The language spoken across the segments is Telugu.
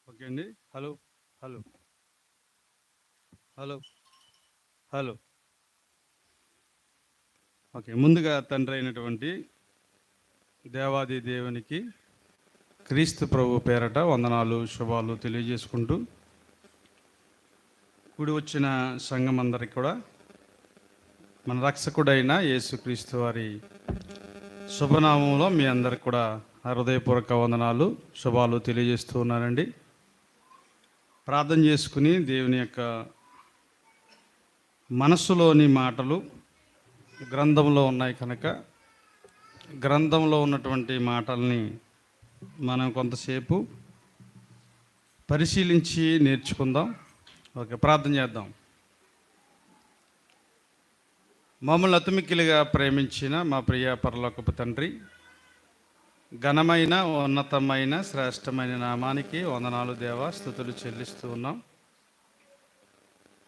ఓకే అండి. Hello hello hello hello. Okay, ముందుగా తండ్రి అయినటువంటి దేవాది దేవునికి క్రీస్తు ప్రభు పేరట వందనాలు శుభాలు తెలియజేసుకుంటూ, కూడి వచ్చిన సంఘం అందరికి కూడా మన రక్షకుడైన యేసుక్రీస్తు వారి శుభనామంలో మీ అందరికి కూడా హృదయపూర్వక వందనాలు శుభాలు తెలియజేస్తూ ఉన్నానండి. ప్రార్థన చేసుకుని దేవుని యొక్క మనస్సులోని మాటలు గ్రంథంలో ఉన్నాయి కనుక గ్రంథంలో ఉన్నటువంటి మాటల్ని మనం కొంతసేపు పరిశీలించి నేర్చుకుందాం. ఓకే, ప్రార్థన చేద్దాం. మమ్మల్ని అతిమిక్కిలిగా ప్రేమించిన మా ప్రియ పరలోకపు తండ్రి, ఘనమైన ఉన్నతమైన శ్రేష్టమైన నామానికి వందనాలు దేవా, స్తుతులు చెల్లిస్తూ ఉన్నాం.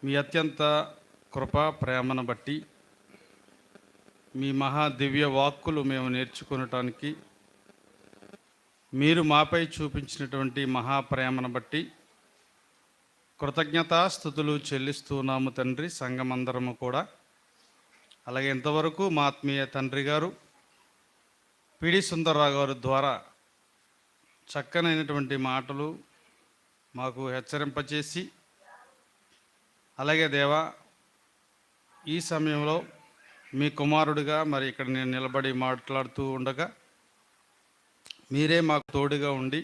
మీ అత్యంత కృపా ప్రేమను బట్టి, మీ మహా దివ్య వాక్కులు మేము నేర్చుకునటానికి మీరు మాపై చూపించినటువంటి మహాప్రేమను బట్టి కృతజ్ఞతాస్తుతులు చెల్లిస్తూ ఉన్నాము తండ్రి. సంఘమందరము కూడా, అలాగే ఇంతవరకు మా ఆత్మీయ తండ్రి గారు పిడి సుందర్రావు గారి ద్వారా చక్కనైనటువంటి మాటలు మాకు హెచ్చరింపచేసి, అలాగే దేవా ఈ సమయంలో మీ కుమారుడిగా మరి ఇక్కడ నేను నిలబడి మాట్లాడుతూ ఉండగా మీరే మాకు తోడుగా ఉండి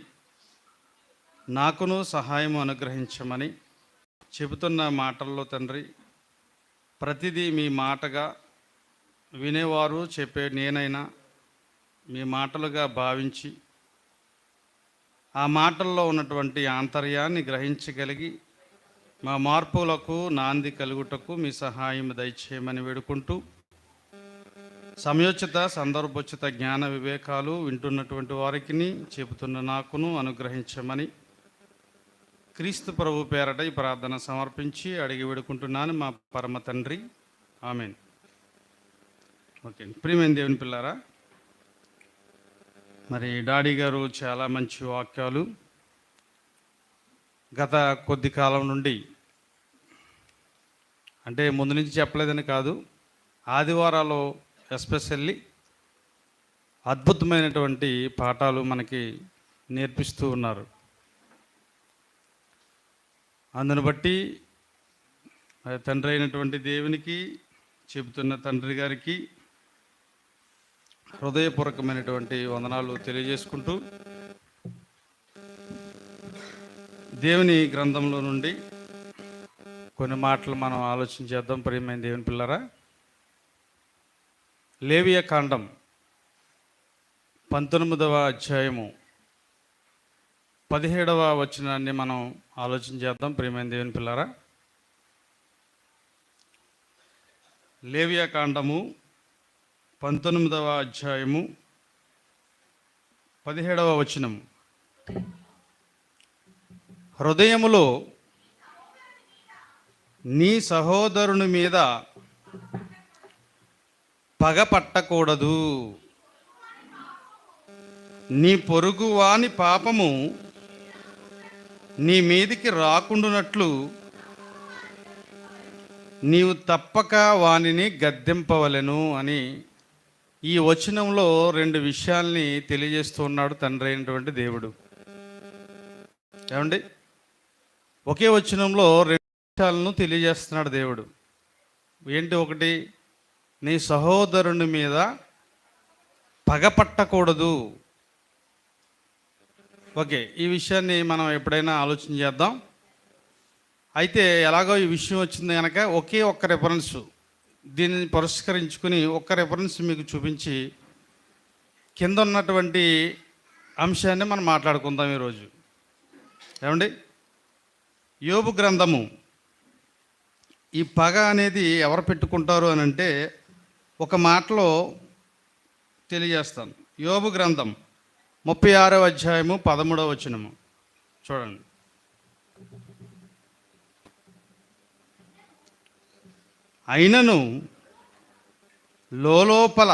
నాకును సహాయం అనుగ్రహించమని చెబుతున్న మాటల్లో తండ్రి, ప్రతిదీ మీ మాటగా వినేవారు చెప్పే నేనైనా మీ మాటలుగా భావించి ఆ మాటల్లో ఉన్నటువంటి ఆంతర్యాన్ని గ్రహించగలిగి మా మార్పులకు నాంది కలుగుటకు మీ సహాయం దయచేయమని వేడుకుంటూ, సమయోచిత సందర్భోచిత జ్ఞాన వివేకాలు వింటున్నటువంటి వారికి చెబుతున్న నాకును అనుగ్రహించమని క్రీస్తు ప్రభు పేరట ఈ ప్రార్థన సమర్పించి అడిగి వేడుకుంటున్నాను మా పరమ తండ్రి, ఆమేన్. ఓకే, ప్రియమైన దేవుని పిల్లారా, మరి డాడీ గారు చాలా మంచి వాక్యాలు గత కొద్ది కాలం నుండి, అంటే ముందు నుంచి చెప్పలేదని కాదు, ఆదివారాలు ఎస్పెషల్లీ అద్భుతమైనటువంటి పాఠాలు మనకి నేర్పిస్తూ ఉన్నారు. అందును బట్టి తండ్రి అయినటువంటి దేవునికి, చెబుతున్న తండ్రి గారికి హృదయపూర్వకమైనటువంటి వందనాలు తెలియజేసుకుంటూ, దేవుని గ్రంథంలో నుండి కొన్ని మాటలు మనం ఆలోచించేద్దాం. ప్రియమైన దేవుని పిల్లరా, లేవియ కాండం 19వ అధ్యాయము 17వ వచనాన్ని మనం ఆలోచించేద్దాం. ప్రియమైన దేవుని పిల్లరా, లేవియ కాండము 19వ అధ్యాయము 17వ వచనం. హృదయములో నీ సహోదరుని మీద పగ పట్టకూడదు, నీ పొరుగువాని పాపము నీ మీదికి రాకుండునట్లు నీవు తప్పక వానిని గద్దింపవలెను అని ఈ వచనంలో రెండు విషయాల్ని తెలియజేస్తూ ఉన్నాడు తండ్రి అయినటువంటి దేవుడు. ఏమండి, ఒకే వచనంలో రెండు విషయాలను తెలియజేస్తున్నాడు దేవుడు. ఏంటి? ఒకటి, నీ సహోదరుని మీద పగపట్టకూడదు. ఓకే, ఈ విషయాన్ని మనం ఎప్పుడైనా ఆలోచన చేద్దాం. అయితే ఎలాగో ఈ విషయం వచ్చింది కనుక ఒకే ఒక్క రెఫరెన్స్, దీనిని పురస్కరించుకుని ఒక్క రెఫరెన్స్ మీకు చూపించి కింద ఉన్నటువంటి అంశాన్ని మనం మాట్లాడుకుందాం ఈరోజు. ఏమండి, యోబు గ్రంథము. ఈ పగ అనేది ఎవరు పెట్టుకుంటారు అని అంటే ఒక మాటలో తెలియజేస్తాను. యోబు గ్రంథం 36వ అధ్యాయము 13వ వచనము చూడండి. అయినను లోపల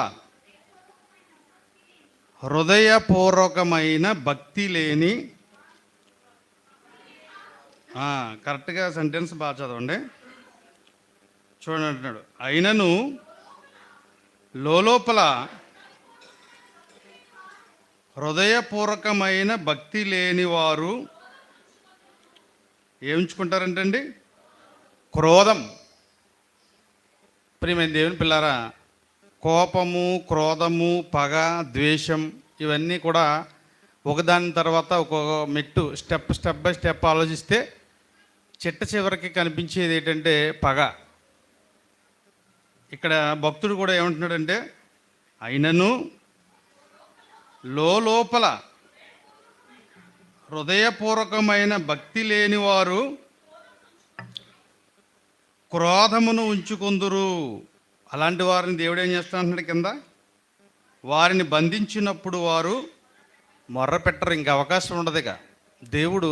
హృదయపూర్వకమైన భక్తి లేని, కరెక్ట్గా సెంటెన్స్ బాగా చదవండి. చూడండి అంటున్నాడు, అయినను లోపల హృదయపూర్వకమైన భక్తి లేని వారు ఏమించుకుంటారంటండి? క్రోధం. ప్రియమైన దేవుని పిల్లారా, కోపము, క్రోధము, పగ, ద్వేషం ఇవన్నీ కూడా ఒకదాని తర్వాత ఒక్కొక్క మెట్టు స్టెప్ బై స్టెప్ ఆలోచిస్తే చిట్ట చివరికి కనిపించేది ఏంటంటే పగ. ఇక్కడ భక్తుడు కూడా ఏమంటున్నాడంటే, అయినను లోపల హృదయపూర్వకమైన భక్తి లేని వారు క్రోధమును ఉంచుకొందురు. అలాంటి వారిని దేవుడు ఏం చేస్తానంటున్నాడు కింద, వారిని బంధించినప్పుడు వారు మొర్ర పెట్టరు, ఇంక అవకాశం ఉండదు. ఇక దేవుడు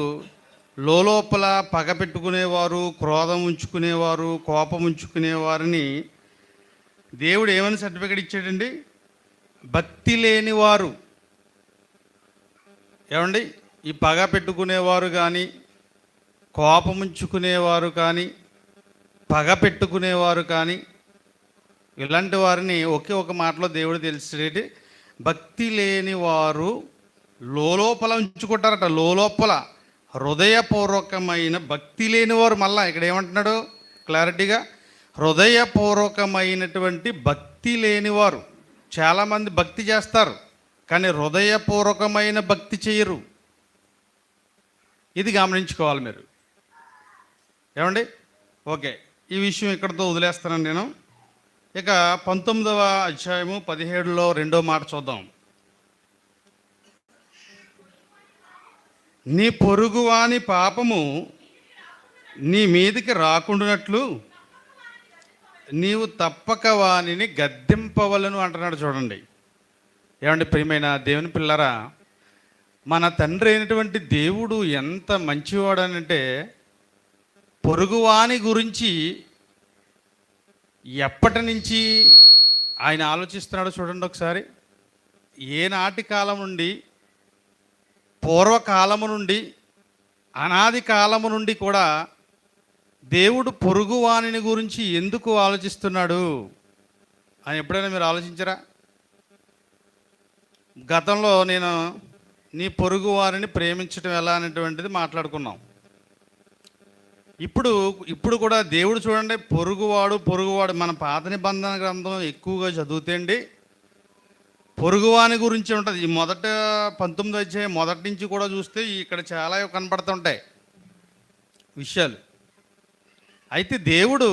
లోపల పగ పెట్టుకునేవారు, క్రోధం ఉంచుకునేవారు, కోపం ఉంచుకునేవారిని దేవుడు ఏమని సర్టిఫికెట్ ఇచ్చాడండి? భక్తి లేని వారు. ఏమండి, ఈ పగ పెట్టుకునేవారు కానీ, కోపం ఉంచుకునేవారు కానీ, పగ పెట్టుకునేవారు కానీ, ఇలాంటి వారిని ఒకే ఒక మాటలో దేవుడు తెలిసేటి భక్తి లేని వారు లోపల ఉంచుకుంటారట. లోపల హృదయపూర్వకమైన భక్తి లేనివారు. మళ్ళా ఇక్కడ ఏమంటున్నాడు క్లారిటీగా, హృదయపూర్వకమైనటువంటి భక్తి లేనివారు. చాలామంది భక్తి చేస్తారు కానీ హృదయపూర్వకమైన భక్తి చేయరు. ఇది గమనించుకోవాలి మీరు. ఏమండి, ఓకే, ఈ విషయం ఇక్కడితో వదిలేస్తానండి నేను. ఇక 19వ అధ్యాయము 17లో 2వ మాట చూద్దాం. నీ పొరుగువాని పాపము నీ మీదికి రాకుండానట్లు నీవు తప్పక వానిని గద్దింపవలను అంటున్నాడు. చూడండి. ఏమండి ప్రియమైన దేవుని పిల్లరా, మన తండ్రి అయినటువంటి దేవుడు ఎంత మంచివాడనంటే పొరుగువాని గురించి ఎప్పటి నుంచి ఆయన ఆలోచిస్తున్నాడో చూడండి ఒకసారి. ఏనాటి కాలం నుండి, పూర్వకాలము నుండి, అనాది కాలము నుండి కూడా దేవుడు పొరుగువాని గురించి ఎందుకు ఆలోచిస్తున్నాడు అని ఎప్పుడైనా మీరు ఆలోచించరా? గతంలో నేను నీ పొరుగు వారిని ప్రేమించడం ఎలా అనేటువంటిది మాట్లాడుకున్నాం. ఇప్పుడు కూడా దేవుడు చూడండి, పొరుగువాడు మన పాత నిబంధన గ్రంథం ఎక్కువగా చదివితే అండి పొరుగువాని గురించి ఉంటుంది. ఈ 19వ అధ్యాయం మొదటి నుంచి కూడా చూస్తే ఇక్కడ చాలా కనపడుతుంటాయి విషయాలు. అయితే దేవుడు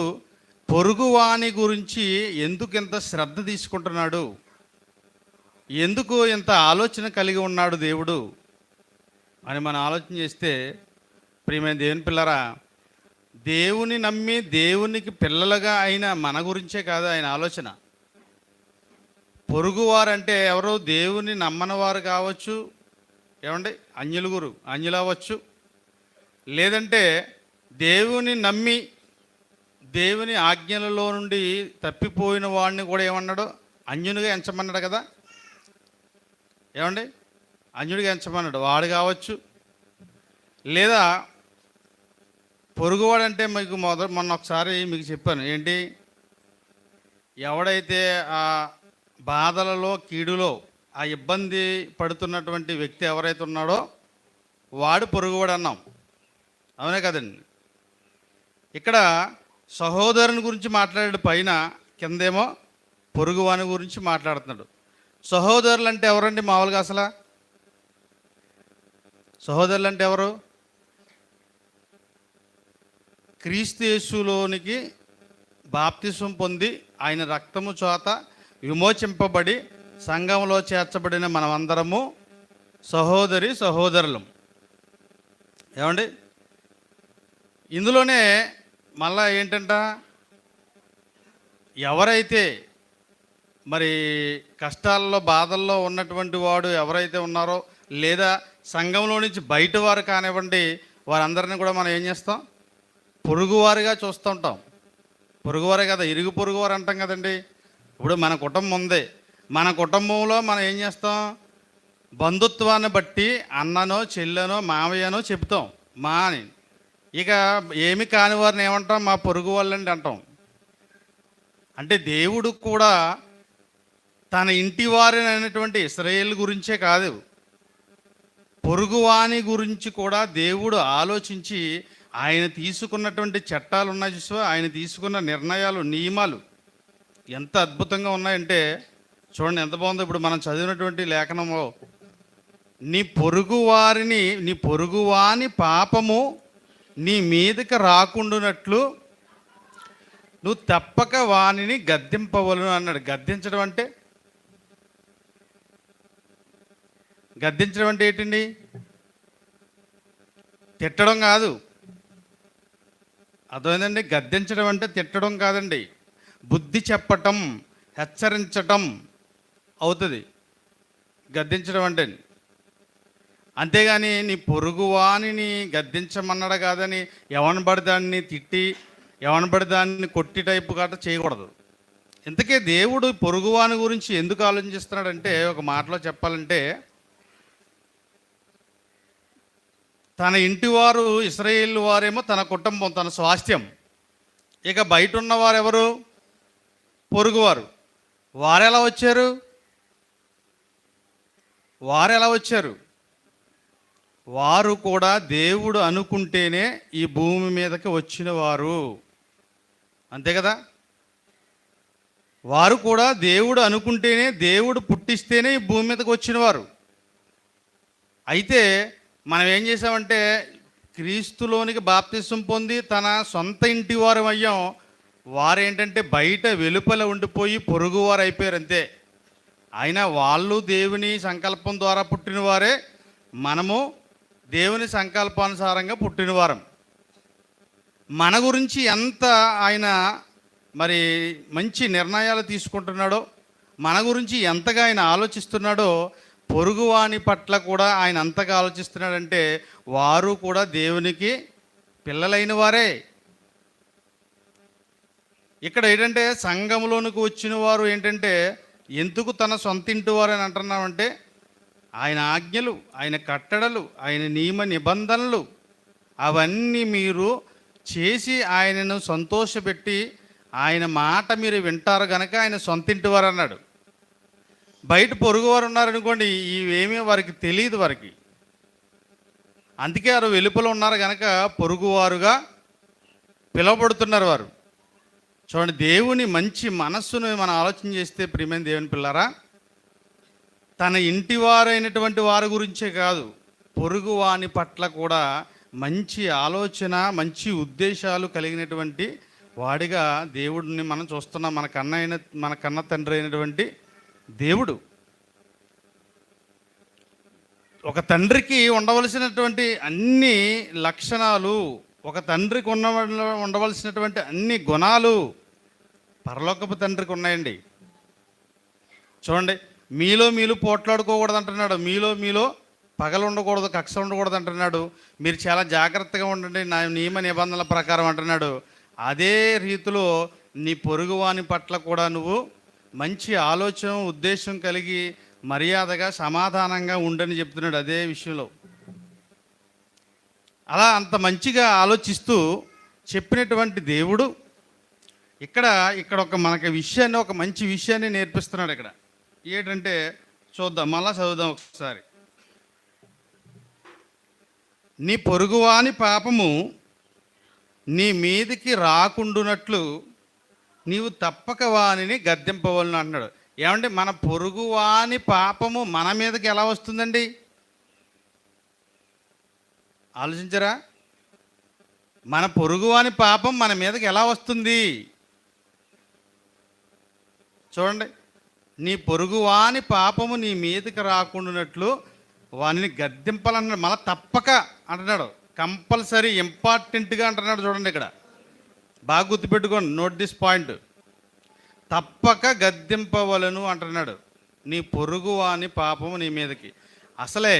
పొరుగువాని గురించి ఎందుకు ఇంత శ్రద్ధ తీసుకుంటున్నాడు, ఎందుకు ఇంత ఆలోచన కలిగి ఉన్నాడు దేవుడు అని మనం ఆలోచన చేస్తే, ప్రియమైన దేవుని పిల్లరా, దేవుని నమ్మి దేవునికి పిల్లలుగా అయిన మన గురించే కాదు ఆయన ఆలోచన. పొరుగువారంటే ఎవరో దేవుని నమ్మని వారు కావచ్చు, ఏమండి అన్యులు అవ్వచ్చు, లేదంటే దేవుని నమ్మి దేవుని ఆజ్ఞలలో నుండి తప్పిపోయిన వాడిని కూడా ఏమన్నాడు, అన్యునిగా ఎంచమన్నాడు కదా. ఏమండి, అన్యుడిగా ఎంచమన్నాడు, వాడు కావచ్చు. లేదా పొరుగువాడంటే మీకు మొన్న ఒకసారి మీకు చెప్పాను ఏంటి, ఎవడైతే ఆ బాధలలో కీడులో ఆ ఇబ్బంది పడుతున్నటువంటి వ్యక్తి ఎవరైతే ఉన్నాడో వాడు పొరుగువాడు అన్నాం, అవునే కదండి. ఇక్కడ సహోదరుని గురించి మాట్లాడాడు పైన, కిందేమో పొరుగువాని గురించి మాట్లాడుతున్నాడు. సహోదరులు అంటే ఎవరండి మామూలుగా? అసలు సహోదరులు అంటే ఎవరు? క్రీస్తు యేసులోనికి బాప్తిసం పొంది ఆయన రక్తము చేత విమోచింపబడి సంఘంలో చేర్చబడిన మనమందరము సహోదరులం. ఏమండి, ఇందులోనే మళ్ళా ఏంటంట, ఎవరైతే మరి కష్టాల్లో బాధల్లో ఉన్నటువంటి వాడు ఎవరైతే ఉన్నారో, లేదా సంఘంలో నుంచి బయట వారు కానివ్వండి, వారందరినీ కూడా మనం ఏం చేస్తాం? పొరుగువారిగా చూస్తూ ఉంటాం. పొరుగువారే కదా, ఇరుగు పొరుగువారు అంటాం కదండి. ఇప్పుడు మన కుటుంబం ఉంది, మన కుటుంబంలో మనం ఏం చేస్తాం? బంధుత్వాన్ని బట్టి అన్ననో చెల్లెనో మావయ్యనో చెప్తాం మా అని. ఇక ఏమి కాని వారిని ఏమంటాం? మా పొరుగు వాళ్ళండి అంటాం. అంటే దేవుడు కూడా తన ఇంటి వారిని అయినటువంటి ఇశ్రాయేలు గురించే కాదు, పొరుగువాని గురించి కూడా దేవుడు ఆలోచించి ఆయన తీసుకున్నటువంటి చట్టాలు ఉన్నాయి చూసా, ఆయన తీసుకున్న నిర్ణయాలు, నియమాలు ఎంత అద్భుతంగా ఉన్నాయంటే చూడండి, ఎంత బాగుందో. ఇప్పుడు మనం చదివినటువంటి లేఖనంలో, నీ పొరుగువాని పాపము నీ మీదకి రాకుండానట్లు నువ్వు తప్పక వానిని గద్దింపవలను అన్నాడు. గద్దించడం అంటే ఏంటండి? తిట్టడం కాదు, అర్థమైందండి? గద్దించడం అంటే తిట్టడం కాదండి, బుద్ధి చెప్పటం, హెచ్చరించటం అవుతుంది గద్దించడం అంటే. అంతేగాని నీ పొరుగువాని గద్దించమన్నాడు కాదని ఎవరిని పడిదాన్ని తిట్టి ఎవరిని పడిదాన్ని కొట్టి టైపు గట్రా చేయకూడదు. ఇంతకే దేవుడు పొరుగువాని గురించి ఎందుకు ఆలోచిస్తున్నాడంటే, ఒక మాటలో చెప్పాలంటే, తన ఇంటివారు ఇశ్రాయేలు వారేమో తన కుటుంబం, తన స్వాస్థ్యం. ఇక బయట ఉన్నవారు ఎవరు? పొరుగువారు. వారు ఎలా వచ్చారు? వారు కూడా దేవుడు అనుకుంటేనే ఈ భూమి మీదకి వచ్చిన వారు, అంతే కదా? వారు కూడా దేవుడు అనుకుంటేనే, దేవుడు పుట్టిస్తేనే ఈ భూమి మీదకి వచ్చినవారు. అయితే మనం ఏం చేసామంటే, క్రీస్తులోనికి బాప్తిసం పొంది తన సొంత ఇంటి వారు అయ్యాం. వారేంటంటే బయట వెలుపల ఉండిపోయి పొరుగువారు అయిపోయారు, అంతే. అయినా వాళ్ళు దేవుని సంకల్పం ద్వారా పుట్టినవారే, మనము దేవుని సంకల్పానుసారంగా పుట్టినవారం. మన గురించి ఎంత ఆయన మరి మంచి నిర్ణయాలు తీసుకుంటున్నాడో, మన గురించి ఎంతగా ఆయన ఆలోచిస్తున్నాడో, పొరుగువాని పట్ల కూడా ఆయన అంతగా ఆలోచిస్తున్నాడంటే వారు కూడా దేవునికి పిల్లలైన వారే. ఇక్కడ ఏంటంటే సంఘంలోనికి వచ్చిన వారు ఏంటంటే ఎందుకు తన సొంత ఇంటి వారు అని అంటున్నామంటే, ఆయన ఆజ్ఞలు, ఆయన కట్టడలు, ఆయన నియమ నిబంధనలు అవన్నీ మీరు చేసి ఆయనను సంతోషపెట్టి ఆయన మాట మీరు వింటారు కనుక ఆయన సొంత ఇంటి వారు అన్నాడు. బయట పొరుగువారు ఉన్నారనుకోండి, ఇవేమీ వారికి తెలియదు వారికి. అందుకే వారు వెలుపల ఉన్నారు కనుక పొరుగువారుగా పిలువబడుతున్నారు వారు. చూడండి, దేవుని మంచి మనస్సును మనం ఆలోచన చేస్తే ప్రియమైన దేవుని పిల్లారా, తన ఇంటి వారైనటువంటి వారి గురించే కాదు, పొరుగువాని పట్ల కూడా మంచి ఆలోచన, మంచి ఉద్దేశాలు కలిగినటువంటి వాడిగా దేవుడిని మనం చూస్తున్నాం. మన కన్న తండ్రి అయినటువంటి దేవుడు. ఒక తండ్రికి ఉండవలసినటువంటి అన్ని లక్షణాలు, ఒక తండ్రికి ఉండవలసినటువంటి అన్ని గుణాలు పరలోకపు తండ్రికి ఉన్నాయండి. చూడండి, మీలో పోట్లాడుకోకూడదు అంటున్నాడు, మీలో పగలు ఉండకూడదు, కక్ష ఉండకూడదు అంటున్నాడు. మీరు చాలా జాగ్రత్తగా ఉండండి నా నియమ నిబంధనల ప్రకారం అంటున్నాడు. అదే రీతిలో నీ పొరుగువాని పట్ల కూడా నువ్వు మంచి ఆలోచన, ఉద్దేశం కలిగి మర్యాదగా సమాధానంగా ఉండని చెప్తున్నాడు అదే విషయంలో. అలా అంత మంచిగా ఆలోచిస్తూ చెప్పినటువంటి దేవుడు ఇక్కడ ఒక మంచి విషయాన్ని నేర్పిస్తున్నాడు. ఇక్కడ ఏంటంటే చూద్దాం, మళ్ళా చదువుదాం ఒకసారి. నీ పొరుగువాని పాపము నీ మీదికి రాకుండునట్లు నీవు తప్పక వానిని గద్దింపవలను అంటున్నాడు. ఏమంటే మన పొరుగువాని పాపము మన మీదకి ఎలా వస్తుందండి? ఆలోచించరా? మన పొరుగువాని పాపం మన మీదకి ఎలా వస్తుంది? చూడండి, నీ పొరుగువాని పాపము నీ మీదకి రాకుండానట్లు వానిని గద్దింపాలన్నాడు. మళ్ళీ తప్పక అంటున్నాడు, కంపల్సరీ, ఇంపార్టెంట్గా అంటున్నాడు. చూడండి, ఇక్కడ బాగా గుర్తుపెట్టుకోండి, నోట్ దిస్ పాయింట్. తప్పక గద్దింపవలను అంటున్నాడు. నీ పొరుగువాని పాపము నీ మీదకి. అసలే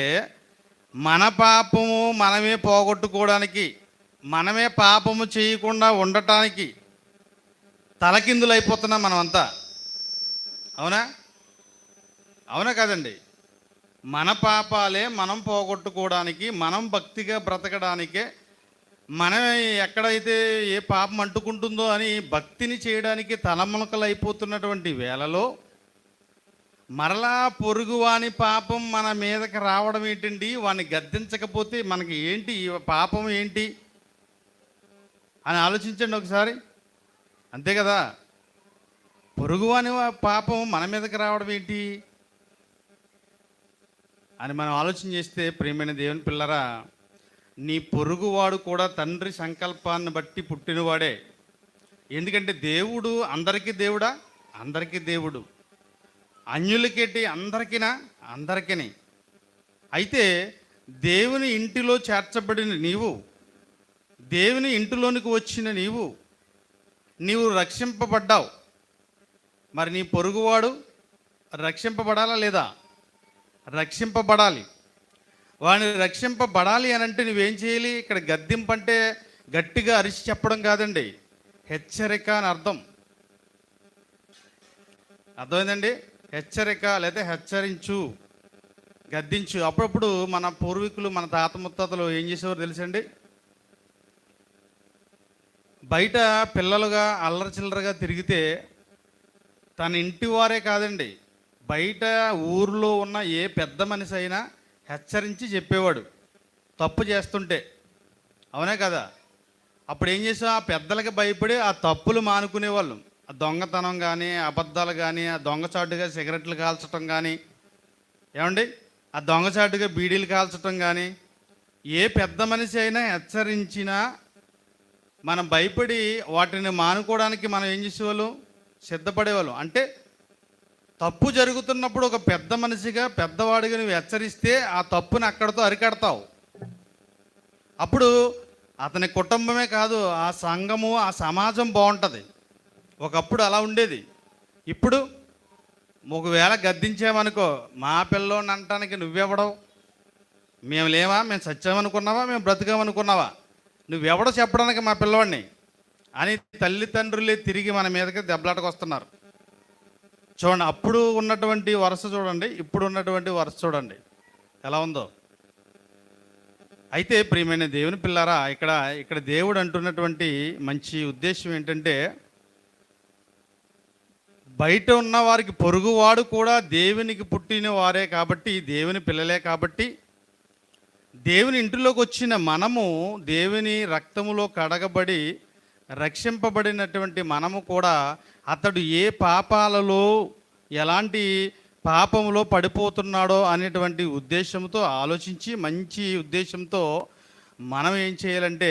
మన పాపము మనమే పోగొట్టుకోవడానికి, మనమే పాపము చేయకుండా ఉండటానికి తలకిందులు అయిపోతున్నాం మనమంతా. అవునా? అవునా కాదండి? మన పాపాలే మనం పోగొట్టుకోవడానికి, మనం భక్తిగా బ్రతకడానికే, మనం ఎక్కడైతే ఏ పాపం అంటుకుంటుందో అని భక్తిని చేయడానికి తలమునకలు అయిపోతున్నటువంటి వేళలో మరలా పొరుగువాని పాపం మన మీదకి రావడం ఏంటండి? వాడిని గద్దించకపోతే మనకి ఏంటి, ఈ పాపం ఏంటి అని ఆలోచించండి ఒకసారి. అంతే కదా? పొరుగువాని పాపం మన మీదకి రావడం ఏంటి అని మనం ఆలోచన చేస్తే, ప్రియమైన దేవుని పిల్లరా, నీ పొరుగువాడు కూడా తండ్రి సంకల్పాన్ని బట్టి పుట్టినవాడే. ఎందుకంటే దేవుడు అందరికీ దేవుడా? అందరికీ దేవుడు. అన్యులకేటి? అందరికినా? అందరికీ. అయితే దేవుని ఇంటిలో చేర్చబడిన నీవు, దేవుని ఇంటిలోనికి వచ్చిన నీవు రక్షింపబడ్డావు. మరి నీ పొరుగువాడు రక్షింపబడాలా లేదా? రక్షింపబడాలి. వాడిని రక్షింపబడాలి అని అంటే నువ్వేం చేయాలి? ఇక్కడ గద్దింపు అంటే గట్టిగా అరిచి చెప్పడం కాదండి, హెచ్చరిక అని అర్థం. అర్థమైందండి? హెచ్చరిక లేదా హెచ్చరించు, గద్దించు. అప్పుడప్పుడు మన పూర్వీకులు, మన తాత ముత్తాతలు ఏం చేసేవారు తెలుసండి? బయట పిల్లలుగా అల్లరి చిల్లరగా తిరిగితే తన ఇంటి వారే కాదండి, బయట ఊర్లో ఉన్న ఏ పెద్ద మనిషి అయినా హెచ్చరించి చెప్పేవాడు తప్పు చేస్తుంటే. అవునే కదా? అప్పుడు ఏం చేసాం? ఆ పెద్దలకి భయపడి ఆ తప్పులు మానుకునేవాళ్ళు. ఆ దొంగతనం కానీ, అబద్ధాలు కానీ, ఆ దొంగచాటుగా సిగరెట్లు కాల్చడం కానీ, ఏమండి, ఆ దొంగచాటుగా బీడీలు కాల్చడం కానీ, ఏ పెద్ద మనిషి అయినా హెచ్చరించినా మనం భయపడి వాటిని మానుకోవడానికి మనం ఏం చేసేవాళ్ళం? సిద్ధపడేవాళ్ళం. అంటే తప్పు జరుగుతున్నప్పుడు ఒక పెద్ద మనిషిగా, పెద్దవాడిగా నువ్వు హెచ్చరిస్తే ఆ తప్పుని అక్కడితో అరికడతావు. అప్పుడు అతని కుటుంబమే కాదు, ఆ సంఘము, ఆ సమాజం బాగుంటుంది. ఒకప్పుడు అలా ఉండేది. ఇప్పుడు ఒకవేళ గద్దించామనుకో, మా పిల్లోని అనటానికి నువ్వెవడవు? మేము లేవా? మేము చచ్చామనుకున్నావా? మేము బ్రతికామనుకున్నావా? నువ్వెవడో చెప్పడానికి మా పిల్లవాడిని అని తల్లిదండ్రులే తిరిగి మన మీదకి దెబ్బలాటకు వస్తున్నారు. చూడండి, అప్పుడు ఉన్నటువంటి వరుస చూడండి, ఇప్పుడు ఉన్నటువంటి వరుస చూడండి ఎలా ఉందో. అయితే ప్రియమైన దేవుని పిల్లారా, ఇక్కడ దేవుడు అంటున్నటువంటి మంచి ఉద్దేశం ఏంటంటే, బయట ఉన్న వారికి పొరుగువాడు కూడా దేవునికి పుట్టిన వారే కాబట్టి, దేవుని పిల్లలే కాబట్టి, దేవుని ఇంటిలోకి వచ్చిన మనము, దేవుని రక్తములో కడగబడి రక్షింపబడినటువంటి మనము కూడా అతడు ఏ పాపాలలో, ఎలాంటి పాపములో పడిపోతున్నాడో అనేటువంటి ఉద్దేశంతో ఆలోచించి, మంచి ఉద్దేశంతో మనం ఏం చేయాలంటే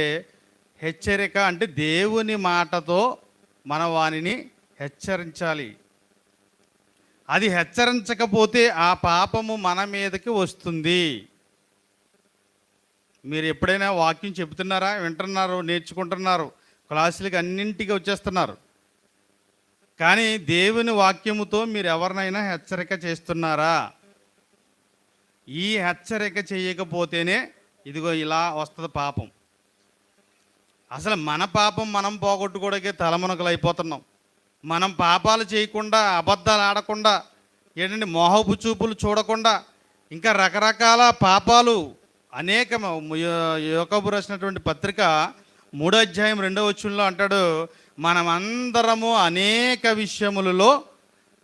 హెచ్చరిక అంటే దేవుని మాటతో మనం వానిని హెచ్చరించాలి. అది హెచ్చరించకపోతే ఆ పాపము మన మీదకి వస్తుంది. మీరు ఎప్పుడైనా వాక్యం చెబుతున్నారా? వింటున్నారు, నేర్చుకుంటున్నారు, క్లాసులకి అన్నింటికి వచ్చేస్తున్నారు. కానీ దేవుని వాక్యముతో మీరు ఎవరినైనా హెచ్చరిక చేస్తున్నారా? ఈ హెచ్చరిక చేయకపోతేనే ఇదిగో ఇలా వస్తుంది పాపం. అసలు మన పాపం మనం పోగొట్టుకోవడానికి తలమునకలు అయిపోతున్నాం. మనం పాపాలు చేయకుండా, అబద్ధాలు ఆడకుండా, ఏంటంటే మోహపు చూపులు చూడకుండా, ఇంకా రకరకాల పాపాలు అనేక. యోకోబు రాసినటువంటి పత్రిక 3వ అధ్యాయం 2వ వచనంలో అంటాడు, మనమందరము అనేక విషయములలో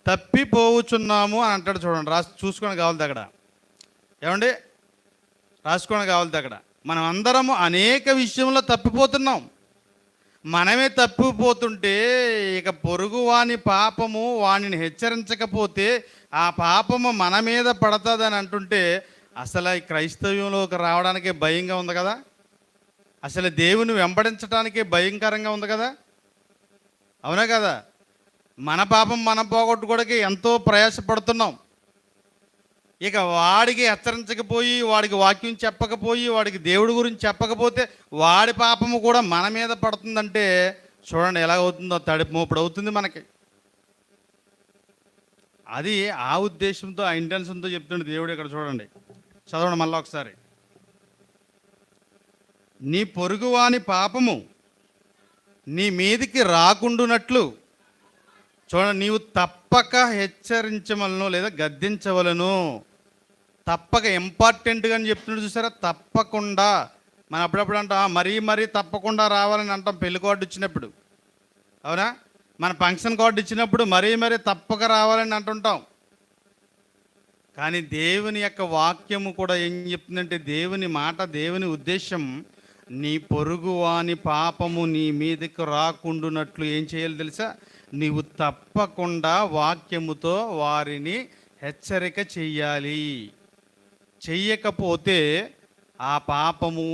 తప్పిపోవచ్చున్నాము అని అంటాడు. చూడండి, చూసుకొని కావాలి అక్కడ. ఏమండి, రాసుకోవడం కావాలి అక్కడ. మనం అందరము అనేక విషయంలో తప్పిపోతున్నాం. మనమే తప్పిపోతుంటే ఇక పొరుగువాని పాపము వానిని హెచ్చరించకపోతే ఆ పాపము మన మీద పడుతుందని అంటుంటే అసలు ఈ క్రైస్తవ్యంలోకి రావడానికే భయంగా ఉంది కదా? అసలు దేవుని వెంబడించడానికే భయంకరంగా ఉంది కదా? అవునా కదా? మన పాపం మనం పోగొట్టుకోవడానికి ఎంతో ప్రయాసపడుతున్నాం. ఇక వాడికి హెచ్చరించకపోయి, వాడికి వాక్యం చెప్పకపోయి, వాడికి దేవుడి గురించి చెప్పకపోతే వాడి పాపము కూడా మన మీద పడుతుందంటే చూడండి ఎలా అవుతుందో. తడిపు మోపుడు అవుతుంది మనకి. అది ఆ ఉద్దేశంతో, ఆ ఇంటెన్షన్తో చెప్తుండే దేవుడు. ఇక్కడ చూడండి, చదవండి మళ్ళీ ఒకసారి. నీ పొరుగువాని పాపము నీ మీదికి రాకుండునట్లు చూడండి, నీవు తప్పక హెచ్చరించవలను లేదా గద్దించవలను. తప్పక, ఇంపార్టెంట్గా అని చెప్తున్నాడు చూసారా, తప్పకుండా. మనం అప్పుడప్పుడు అంటాం మరీ తప్పకుండా రావాలని అంటాం పెళ్లి కార్డు ఇచ్చినప్పుడు, అవునా? మన ఫంక్షన్ కార్డు ఇచ్చినప్పుడు మరీ తప్పక రావాలని అంటుంటాం. కానీ దేవుని యొక్క వాక్యము కూడా ఏం చెప్తుందంటే, దేవుని మాట, దేవుని ఉద్దేశం, నీ పొరుగువాని పాపము నీ మీదకి రాకుండునట్లు ఏం చేయాలి తెలుసా? నీవు తప్పకుండా వాక్యముతో వారిని హెచ్చరిక చెయ్యాలి. చెయ్యకపోతే ఆ పాపము,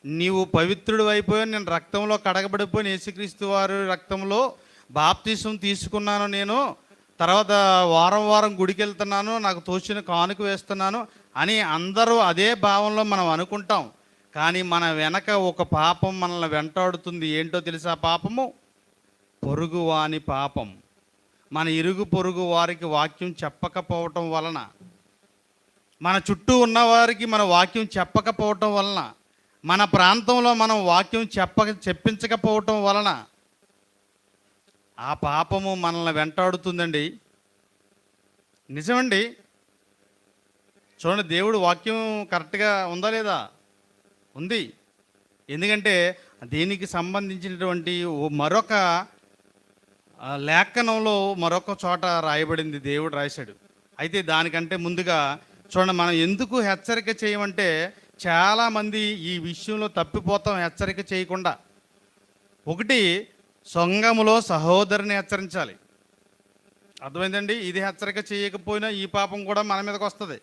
నీవు పవిత్రుడు అయిపోయి, నేను రక్తంలో కడగబడిపోయి, యేసుక్రీస్తు వారి రక్తంలో బాప్తిసం తీసుకున్నాను, నేను తర్వాత వారం గుడికి వెళ్తున్నాను, నాకు తోచిన కానుక వేస్తున్నాను అని అందరూ అదే భావంలో మనం అనుకుంటాం. కానీ మన వెనక ఒక పాపం మనల్ని వెంటాడుతుంది. ఏంటో తెలుసా? పాపము పొరుగువాని పాపం. మన ఇరుగు పొరుగు వారికి వాక్యం చెప్పకపోవటం వలన, మన చుట్టూ ఉన్నవారికి మన వాక్యం చెప్పకపోవటం వలన, మన ప్రాంతంలో మనం వాక్యం చెప్పించకపోవటం వలన ఆ పాపము మనల్ని వెంటాడుతుందండి. నిజమండి. చూడండి, దేవుడు వాక్యం కరెక్ట్గా ఉందా లేదా? ఉంది. ఎందుకంటే దీనికి సంబంధించినటువంటి మరొక లేఖనంలో మరొక చోట రాయబడింది, దేవుడు రాశాడు. అయితే దానికంటే ముందుగా చూడండి, మనం ఎందుకు హెచ్చరిక చేయమంటే, చాలామంది ఈ విషయంలో తప్పిపోతాం హెచ్చరిక చేయకుండా. ఒకటి, సంఘములో సహోదరుని హెచ్చరించాలి. అర్థమైందండి? ఇది హెచ్చరిక చేయకపోయినా ఈ పాపం కూడా మన మీదకి వస్తుంది.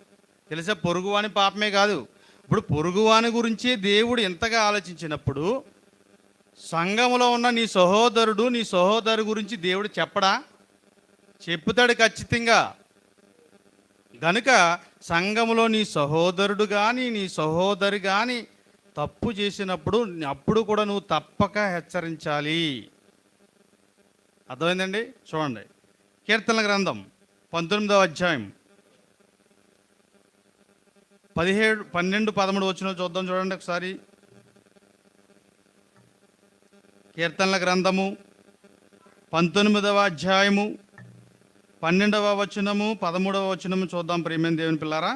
తెలుసా? పొరుగువాని పాపమే కాదు. ఇప్పుడు పొరుగువాని గురించి దేవుడు ఎంతగా ఆలోచించినప్పుడు, సంఘములో ఉన్న నీ సహోదరు గురించి దేవుడు చెప్పడా? చెప్పుతాడు ఖచ్చితంగా. గనుక సంఘములో నీ సహోదరుడు కానీ నీ సహోదరి కానీ తప్పు చేసినప్పుడు అప్పుడు కూడా నువ్వు తప్పక హెచ్చరించాలి. అర్థమైందండి? చూడండి, కీర్తనల గ్రంథం 19వ అధ్యాయం 17, 12, 13 వచనం చూద్దాం. చూడండి ఒకసారి. కీర్తనల గ్రంథము 19వ అధ్యాయము 12వ వచనము 13వ వచనము చూద్దాం. ప్రియమైన దేవుని పిల్లారా,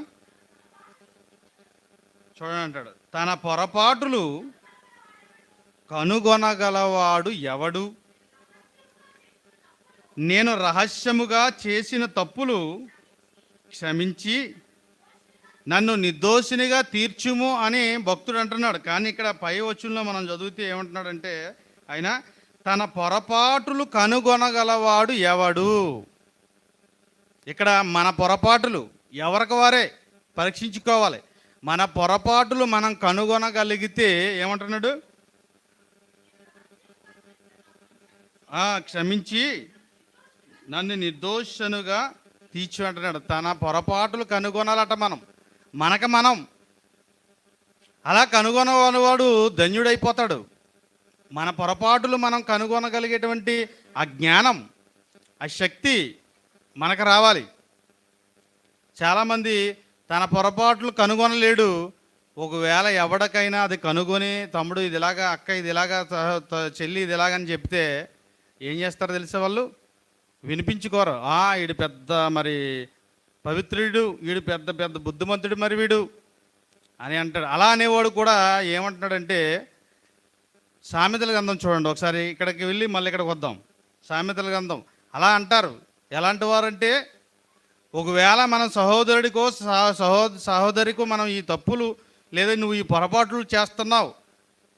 చూడండి, అంటాడు, తన పొరపాటులు కనుగొనగలవాడు ఎవడు? నేను రహస్యముగా చేసిన తప్పులు క్షమించి నన్ను నిర్దోషినిగా తీర్చుము అని భక్తుడు అంటున్నాడు. కానీ ఇక్కడ పై వచనంలో మనం చదివితే ఏమంటున్నాడంటే, ఆయన తన పొరపాటులు కనుగొనగలవాడు ఎవడు? ఇక్కడ మన పొరపాటులు ఎవరికి వారే పరీక్షించుకోవాలి. మన పొరపాటులు మనం కనుగొనగలిగితే ఏమంటున్నాడు? క్షమించి నన్ను నిర్దోషనుగా తీర్చు అంటున్నాడు. తన పొరపాటులు కనుగొనాలట మనం అలా కనుగొనవాడు ధన్యుడైపోతాడు. మన పొరపాటులు మనం కనుగొనగలిగేటువంటి ఆ జ్ఞానం, ఆ శక్తి మనకు రావాలి. చాలామంది తన పొరపాట్లు కనుగొనలేడు. ఒకవేళ ఎవరికైనా అది కనుగొని, తమ్ముడు ఇది ఇలాగా, అక్క ఇది ఇలాగా, చెల్లి ఇది ఇలాగని చెప్తే ఏం చేస్తారో తెలిసే వాళ్ళు వినిపించుకోరు. వీడు పెద్ద మరి పవిత్రుడు, వీడు పెద్ద బుద్ధిమంతుడు మరి వీడు అని అంటాడు. అలా అనేవాడు కూడా ఏమంటున్నాడంటే, సామెతల గ్రంథం చూడండి ఒకసారి. ఇక్కడికి వెళ్ళి మళ్ళీ ఇక్కడికి వద్దాం. సామెతల గ్రంథం అలా అంటారు. ఎలాంటి వారంటే, ఒకవేళ మనం సహోదరికో మనం ఈ తప్పులు లేదా నువ్వు ఈ పొరపాట్లు చేస్తున్నావు,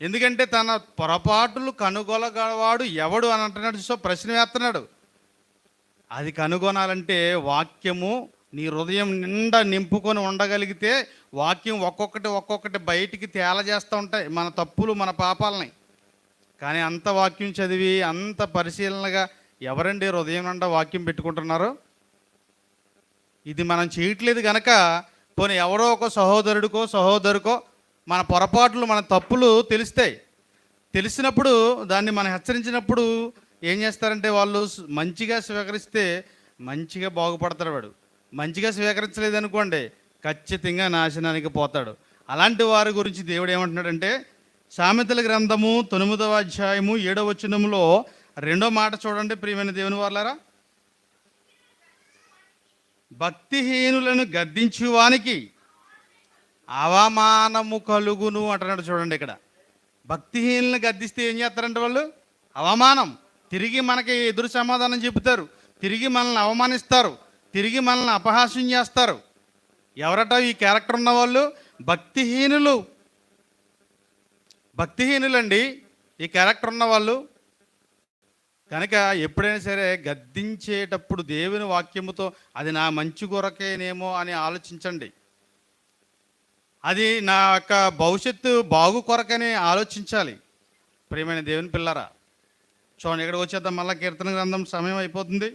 ఎందుకంటే తన పొరపాట్లు కనుగొనగలవాడు ఎవడు అని అంటున్నాడు. సో ప్రశ్న వేస్తున్నాడు. అది కనుగొనాలంటే వాక్యము నీ హృదయం నిండా నింపుకొని ఉండగలిగితే, వాక్యం ఒక్కొక్కటి బయటికి తేలజేస్తూ ఉంటాయి మన తప్పులు, మన పాపాలని. కానీ అంత వాక్యం చదివి అంత పరిశీలనగా ఎవరండి హృదయం నిండా వాక్యం పెట్టుకుంటున్నారు? ఇది మనం చేయట్లేదు కనుక, పోనీ ఎవరో ఒక సహోదరుకో మన పొరపాట్లు, మన తప్పులు తెలిసినప్పుడు దాన్ని మనం హెచ్చరించినప్పుడు ఏం చేస్తారంటే, వాళ్ళు మంచిగా స్వీకరిస్తే మంచిగా బాగుపడతాడు వాడు. మంచిగా స్వీకరించలేదనుకోండి ఖచ్చితంగా నాశనానికి పోతాడు. అలాంటి వారి గురించి దేవుడు ఏమంటున్నాడంటే సామెతల గ్రంథము 9వ అధ్యాయము 7వ వచనంలో 2వ మాట చూడండి ప్రియమైన దేవుని వారలారా. భక్తిహీనులను గద్దించువానికి అవమానము కలుగును అంటున్నాడు. చూడండి ఇక్కడ భక్తిహీనులను గద్దిస్తే ఏం చేస్తారంటే వాళ్ళు అవమానం, తిరిగి మనకి ఎదురు సమాధానం చెబుతారు, తిరిగి మనల్ని అవమానిస్తారు, తిరిగి మనల్ని అపహాస్యం చేస్తారు. ఎవరట ఈ క్యారెక్టర్ ఉన్నవాళ్ళు? భక్తిహీనులు. భక్తిహీనులండి ఈ క్యారెక్టర్ ఉన్నవాళ్ళు. కనుక ఎప్పుడైనా సరే గద్దించేటప్పుడు దేవుని వాక్యముతో అది నా మంచి కొరకేనేమో అని ఆలోచించండి. అది నా యొక్క భవిష్యత్తు బాగు కొరకని ఆలోచించాలి ప్రియమైన దేవుని పిల్లరా. చూడండి ఇక్కడికి వచ్చేద్దాం, మళ్ళీ కీర్తన గ్రంథం సమయం అయిపోతుంది.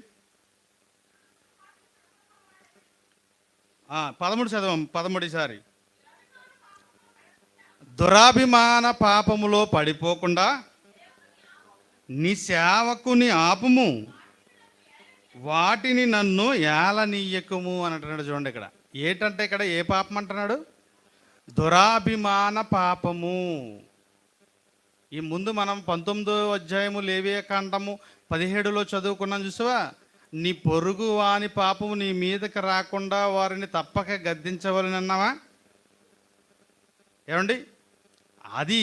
13 చదవం 13సారి. దురాభిమాన పాపములో పడిపోకుండా నీ సేవకుని ఆపుము, వాటిని నన్ను ఏలనీయకుము అని అంటున్నాడు. చూడండి ఇక్కడ ఏంటంటే ఇక్కడ ఏ పాపం అంటున్నాడు? దురాభిమాన పాపము. ఈ ముందు మనం 19వ అధ్యాయము లేవియకాండము 17లో చదువుకున్నాం చూసావా? నీ పొరుగు వాని పాపము నీ మీదకి రాకుండా వారిని తప్పక గద్దించవలని అన్నావా? ఏమండి అది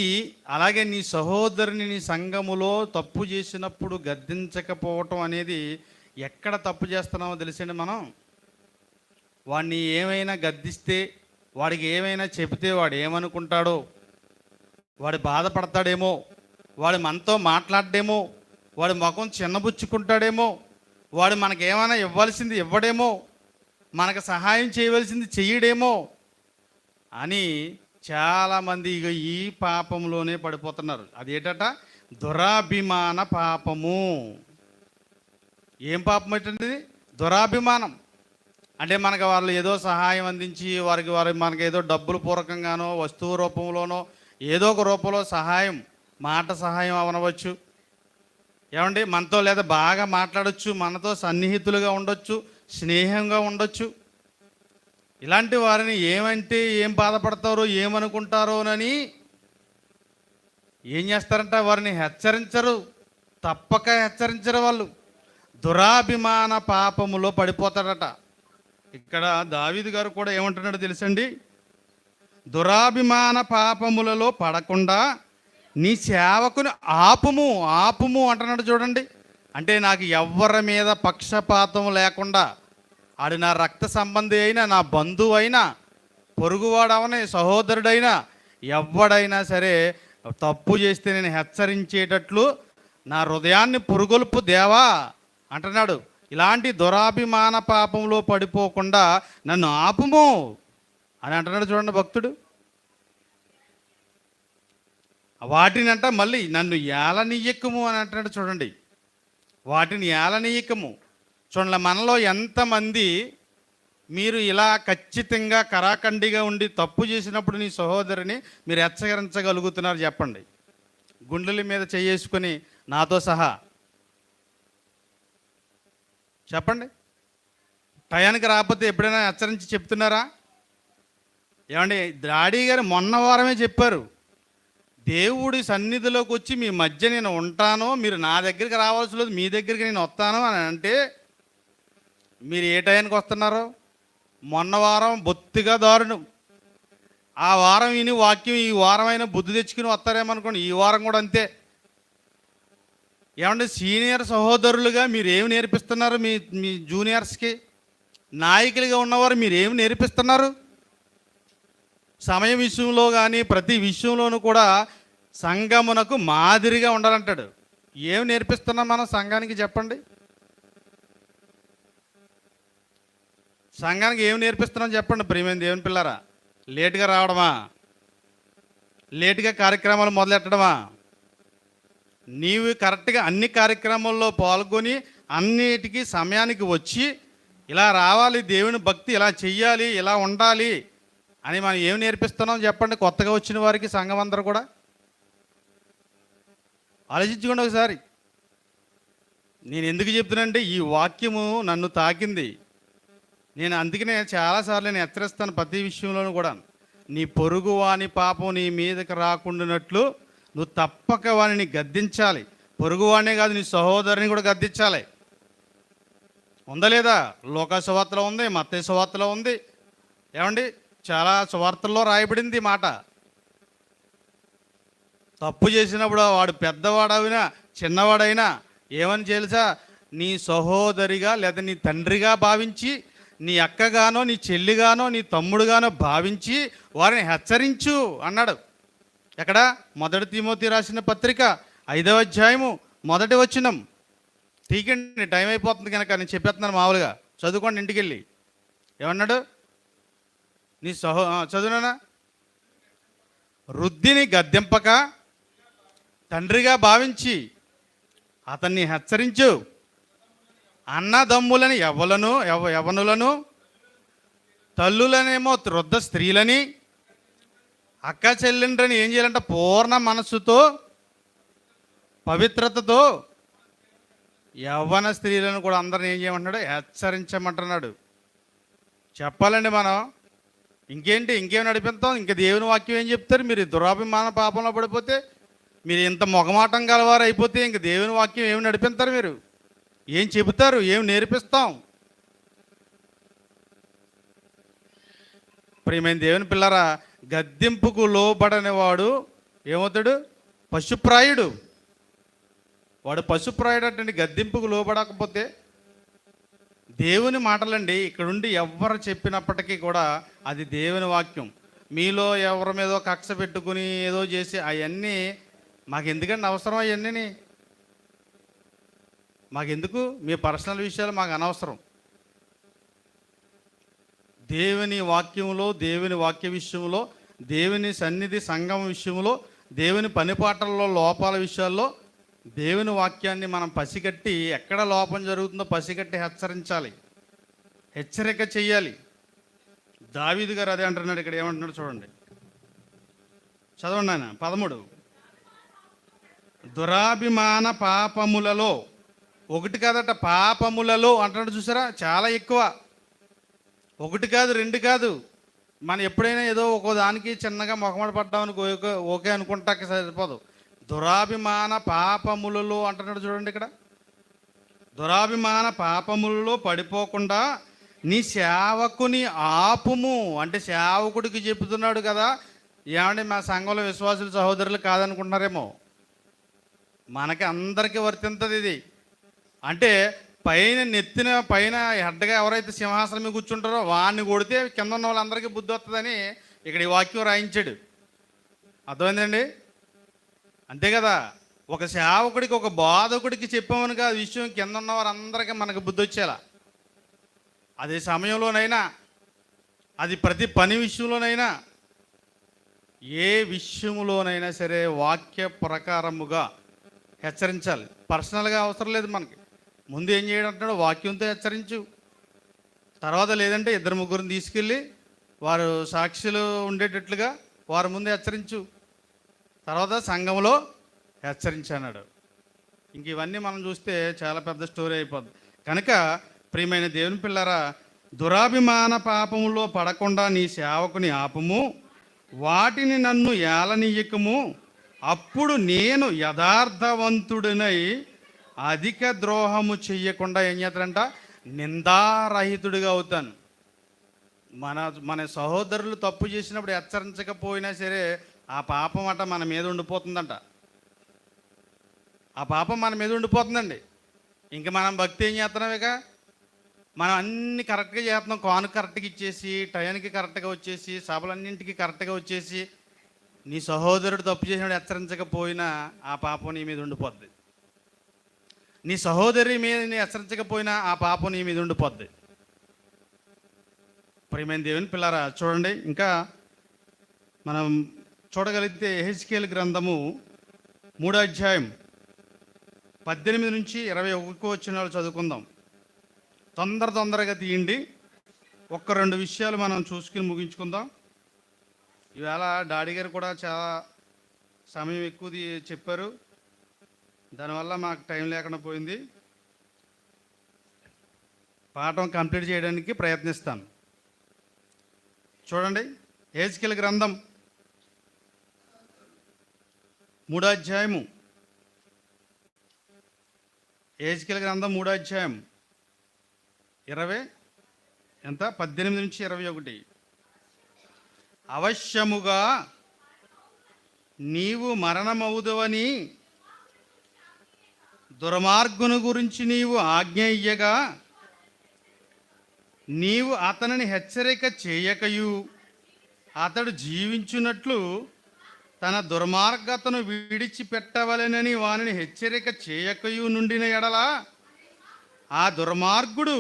అలాగే నీ సహోదరుని నీ సంఘములో తప్పు చేసినప్పుడు గద్దించకపోవటం అనేది ఎక్కడ తప్పు చేస్తున్నామో తెలిసిండి. మనం వాడిని ఏమైనా గద్దిస్తే, వాడికి ఏమైనా చెబితే వాడు ఏమనుకుంటాడో, వాడు బాధపడతాడేమో, వాడు మనతో మాట్లాడేమో, వాడి ముఖం చిన్నబుచ్చుకుంటాడేమో, వాడు మనకేమైనా ఇవ్వాల్సింది ఇవ్వడేమో, మనకు సహాయం చేయవలసింది చెయ్యడేమో అని చాలామంది ఇక ఈ పాపంలోనే పడిపోతున్నారు. అదేంటట? దురాభిమాన పాపము. ఏం పాపం ఏంటంటే దురాభిమానం. అంటే మనకు వాళ్ళు ఏదో సహాయం అందించి వారికి మనకి ఏదో డబ్బులు పూర్వకంగానో వస్తువు రూపంలోనో ఏదో ఒక రూపంలో సహాయం, మాట సహాయం అవనవచ్చు. ఏమండి మనతో లేదా బాగా మాట్లాడచ్చు, మనతో సన్నిహితులుగా ఉండొచ్చు, స్నేహంగా ఉండొచ్చు. ఇలాంటి వారిని ఏమంటే ఏం బాధపడతారో ఏమనుకుంటారోనని ఏం చేస్తారంట? వారిని హెచ్చరించరు, తప్పక హెచ్చరించరు. వాళ్ళు దురాభిమాన పాపములో పడిపోతాడట. ఇక్కడ దావీదు గారు కూడా ఏమంటున్నాడో తెలుసండి? దురాభిమాన పాపములలో పడకుండా నీ సేవకుని ఆపుము, ఆపుము అంటున్నాడు. చూడండి అంటే నాకు ఎవ్వరి మీద పక్షపాతం లేకుండా, ఆడు నా రక్త సంబంధి అయినా, నా బంధువు అయినా, పొరుగువాడవని, సహోదరుడైనా, ఎవడైనా సరే తప్పు చేస్తే నేను హెచ్చరించేటట్లు నా హృదయాన్ని పురుగొల్పు దేవా అంటున్నాడు. ఇలాంటి దురాభిమాన పాపంలో పడిపోకుండా నన్ను ఆపుము అని అంటున్నాడు. చూడండి భక్తుడు. వాటిని అంట మళ్ళీ నన్ను ఏలనీయకము అని అంటున్నాడు. చూడండి వాటిని ఏలనీయకము. చూడండి మనలో ఎంతమంది మీరు ఇలా ఖచ్చితంగా కరాఖండిగా ఉండి తప్పు చేసినప్పుడు నీ సహోదరిని మీరు హెచ్చరించగలుగుతున్నారు చెప్పండి? గుండెల మీద చేసుకొని నాతో సహా చెప్పండి. టయానికి రాకపోతే ఎప్పుడైనా హెచ్చరించి చెప్తున్నారా? ఏమండి డాడీ గారు మొన్న వారమే చెప్పారు, దేవుడి సన్నిధిలోకి వచ్చి మీ మధ్య నేను ఉంటాను, మీరు నా దగ్గరికి రావాల్సి లేదు, మీ దగ్గరికి నేను వస్తాను అని అంటే మీరు ఏ టయానికి వస్తున్నారో? మొన్న వారం బొత్తిగా దారుణం. ఆ వారం విని వాక్యం ఈ వారమైనా బుద్ధి తెచ్చుకుని వస్తారేమనుకోండి, ఈ వారం కూడా అంతే. ఏమంటే సీనియర్ సహోదరులుగా మీరు ఏమి నేర్పిస్తున్నారు మీ మీ జూనియర్స్కి? నాయకులుగా ఉన్నవారు మీరు ఏమి నేర్పిస్తున్నారు? సమయం విషయంలో కానీ ప్రతి విషయంలోనూ కూడా సంఘమునకు మాదిరిగా ఉండాలంటాడు. ఏమి నేర్పిస్తున్నాం మనం సంఘానికి చెప్పండి? సంఘానికి ఏమి నేర్పిస్తున్నాం చెప్పండి ప్రియమైన దేవుని పిల్లరా? లేటుగా రావడమా? లేటుగా కార్యక్రమాలు మొదలెట్టడమా? నీవు కరెక్ట్గా అన్ని కార్యక్రమాల్లో పాల్గొని అన్నిటికీ సమయానికి వచ్చి ఇలా రావాలి, దేవుని భక్తి ఇలా చెయ్యాలి, ఇలా ఉండాలి అని మనం ఏమి నేర్పిస్తున్నాం చెప్పండి? కొత్తగా వచ్చిన వారికి సంఘం అందరూ కూడా ఆలోచించుకోండి ఒకసారి. నేను ఎందుకు చెప్తున్నానంటే ఈ వాక్యము నన్ను తాకింది. నేను అందుకనే చాలాసార్లు నేను హెచ్చరిస్తాను ప్రతి విషయంలోనూ కూడా. నీ పొరుగు వాని పాపం నీ మీదకి రాకుండానట్లు నువ్వు తప్పక వానిని గద్దించాలి. పొరుగువాడినే కాదు, నీ సహోదరుని కూడా గద్దించాలి. ఉందా లేదా? లోకా సువార్తలో ఉంది, మత్తయి సువార్తలో ఉంది. ఏమండి, చాలా సువార్తల్లో రాయబడింది మాట. తప్పు చేసినప్పుడు వాడు పెద్దవాడైనా చిన్నవాడైనా ఏమని తెలుసా? నీ సహోదరిగా లేదా నీ తండ్రిగా భావించి, నీ అక్కగానో నీ చెల్లిగానో నీ తమ్ముడుగానో భావించి వారిని హెచ్చరించు అన్నాడు. ఎక్కడ? 1 తిమోతి రాసిన పత్రిక 5వ అధ్యాయము 1వ వచనం. తీకండి, టైం అయిపోతుంది కనుక నేను చెప్పేస్తున్నాను మామూలుగా. చదువుకోండి ఇంటికి వెళ్ళి. ఏమన్నాడు? నీ చదువునా? వృద్ధిని గద్దెంపక తండ్రిగా భావించి అతన్ని హెచ్చరించు. అన్నదమ్ములని యవనులను, తల్లులనేమో వృద్ధ స్త్రీలని, అక్క చెల్లెండ్రని ఏం చేయాలంట? పూర్ణ మనస్సుతో పవిత్రతతో యవ్వన స్త్రీలను కూడా అందరిని ఏం చేయమంటున్నాడు? హెచ్చరించమంటున్నాడు. చెప్పాలండి మనం. ఇంకేం నడిపిస్తాం? ఇంక దేవుని వాక్యం ఏం చెప్తారు? మీరు దురాభిమాన పాపంలో పడిపోతే, మీరు ఇంత మొగమాటం గలవారు అయిపోతే ఇంక దేవుని వాక్యం ఏమి నడిపిస్తారు? మీరు ఏం చెబుతారు? ఏం నేర్పిస్తాం? ప్రియమైన దేవుని పిల్లరా, గద్దింపుకు లోబడని వాడు ఏమవుతాడు? పశుప్రాయుడు. వాడు పశుప్రాయుడు అంటే గద్దింపుకు లోబడకపోతే. దేవుని మాటలండి, ఇక్కడుండి ఎవరు చెప్పినప్పటికీ కూడా అది దేవుని వాక్యం. మీలో ఎవరి మీదో కక్ష పెట్టుకుని ఏదో చేసి అవన్నీ మాకెందుకండి అవసరం? అవన్నీ మాకెందుకు? మీ పర్సనల్ విషయాలు మాకు అనవసరం. దేవుని వాక్యంలో, దేవుని వాక్య విషయంలో, దేవుని సన్నిధి సంఘం విషయంలో, దేవుని పనిపాటల్లో లోపాల విషయాల్లో దేవుని వాక్యాన్ని మనం పసిగట్టి, ఎక్కడ లోపం జరుగుతుందో పసిగట్టి హెచ్చరించాలి, హెచ్చరిక చెయ్యాలి. దావీదు గారు అదే అంటున్నాడు. ఇక్కడ ఏమంటున్నాడు చూడండి, చదవండి ఆయన. 13. దురాభిమాన పాపములలో, ఒకటి కాదట, పాపములలో అంటున్నాడు. చూసారా? చాలా ఎక్కువ. ఒకటి కాదు, రెండు కాదు. మనం ఎప్పుడైనా ఏదో ఒక్కో దానికి చిన్నగా మొహమాట పడ్డామని ఓకే అనుకుంటాక సరిపోదు. దురాభిమాన పాపములలో అంటున్నాడు చూడండి ఇక్కడ. దురాభిమాన పాపములలో పడిపోకుండా నీ సేవకుని ఆపుము అంటే సేవకుడికి చెబుతున్నాడు కదా. ఏమంటే మా సంఘంలో విశ్వాసులు సహోదరులు కాదనుకుంటున్నారేమో, మనకి అందరికీ వర్తింతది ఇది. అంటే నెత్తిన పైన హెడ్గా ఎవరైతే సింహాసనం మీద కూర్చుంటారో వాడిని కొడితే కింద ఉన్న వాళ్ళందరికీ బుద్ధి వస్తుందని ఇక్కడ ఈ వాక్యం రాయించాడు. అర్థమైందండి? అంతే కదా. ఒక సేవకుడికి, ఒక బోధకుడికి చెప్పామనుక ఆ విషయం కింద ఉన్న వారందరికీ మనకు బుద్ధి వచ్చేలా. అదే సమయంలోనైనా, అది ప్రతి పని విషయంలోనైనా, ఏ విషయంలోనైనా సరే వాక్య ప్రకారముగా హెచ్చరించాలి. పర్సనల్గా అవసరం లేదు మనకి. ముందు ఏం చేయడం అంటున్నాడు? వాక్యంతో హెచ్చరించు. తర్వాత లేదంటే 2-3 తీసుకెళ్ళి వారు సాక్షులు ఉండేటట్లుగా వారి ముందు హెచ్చరించు. తర్వాత సంఘంలో హెచ్చరించన్నాడు. ఇంక ఇవన్నీ మనం చూస్తే చాలా పెద్ద స్టోరీ అయిపోద్ది. కనుక ప్రియమైన దేవుని పిల్లరా, దురాభిమాన పాపములో పడకుండా నీ సేవకుని ఆపము, వాటిని నన్ను ఏలనీయకము. అప్పుడు నేను యథార్థవంతుడినై అధిక ద్రోహము చెయ్యకుండా ఏం చేస్తాడంట? నిందారహితుడిగా అవుతాను. మన సహోదరులు తప్పు చేసినప్పుడు హెచ్చరించకపోయినా సరే ఆ పాపం అట మన మీద ఉండిపోతుందంట. ఆ పాపం మన మీద ఉండిపోతుందండి. ఇంక మనం భక్తి ఏం చేస్తున్నాం? ఇక మనం అన్ని కరెక్ట్గా చేస్తున్నాం. కాను కరెక్ట్గా ఇచ్చేసి, టయానికి కరెక్ట్గా వచ్చేసి, సభలన్నింటికి కరెక్ట్గా వచ్చేసి, నీ సహోదరుడు తప్పు చేసినప్పుడు హెచ్చరించకపోయినా ఆ పాపం నీ మీద ఉండిపోద్ది. నీ సహోదరి మీద నీ హెచ్చరించకపోయినా ఆ పాపం నీ మీద ఉండిపోద్ది. ప్రియమైన దేవుని పిల్లరా, చూడండి, ఇంకా మనం చూడగలిగితే యెహెజ్కేలు గ్రంథము 3వ అధ్యాయం 18 నుంచి 21 వచనాలు చదువుకుందాం. తొందరగా తీయండి. 1-2 విషయాలు మనం చూసుకుని ముగించుకుందాం. ఈవేళ డాడీ గారు కూడా చాలా సమయం ఎక్కువ చెప్పారు. దానివల్ల మాకు టైం లేకుండా పోయింది. పాఠం కంప్లీట్ చేయడానికి ప్రయత్నిస్తాను. చూడండి, యెహెజ్కేలు గ్రంథం 3వ అధ్యాయము. యెహెజ్కేలు గ్రంథం 3వ అధ్యాయం 18 నుంచి 21. అవశ్యముగా నీవు మరణమవుదువని దుర్మార్గుని గురించి నీవు ఆజ్ఞ ఇయ్యగా, నీవు అతనిని హెచ్చరిక చేయకయు అతడు జీవించున్నట్లు తన దుర్మార్గతను విడిచిపెట్టవలెనని వానిని హెచ్చరిక చేయకయు నుండిన ఎడల, ఆ దుర్మార్గుడు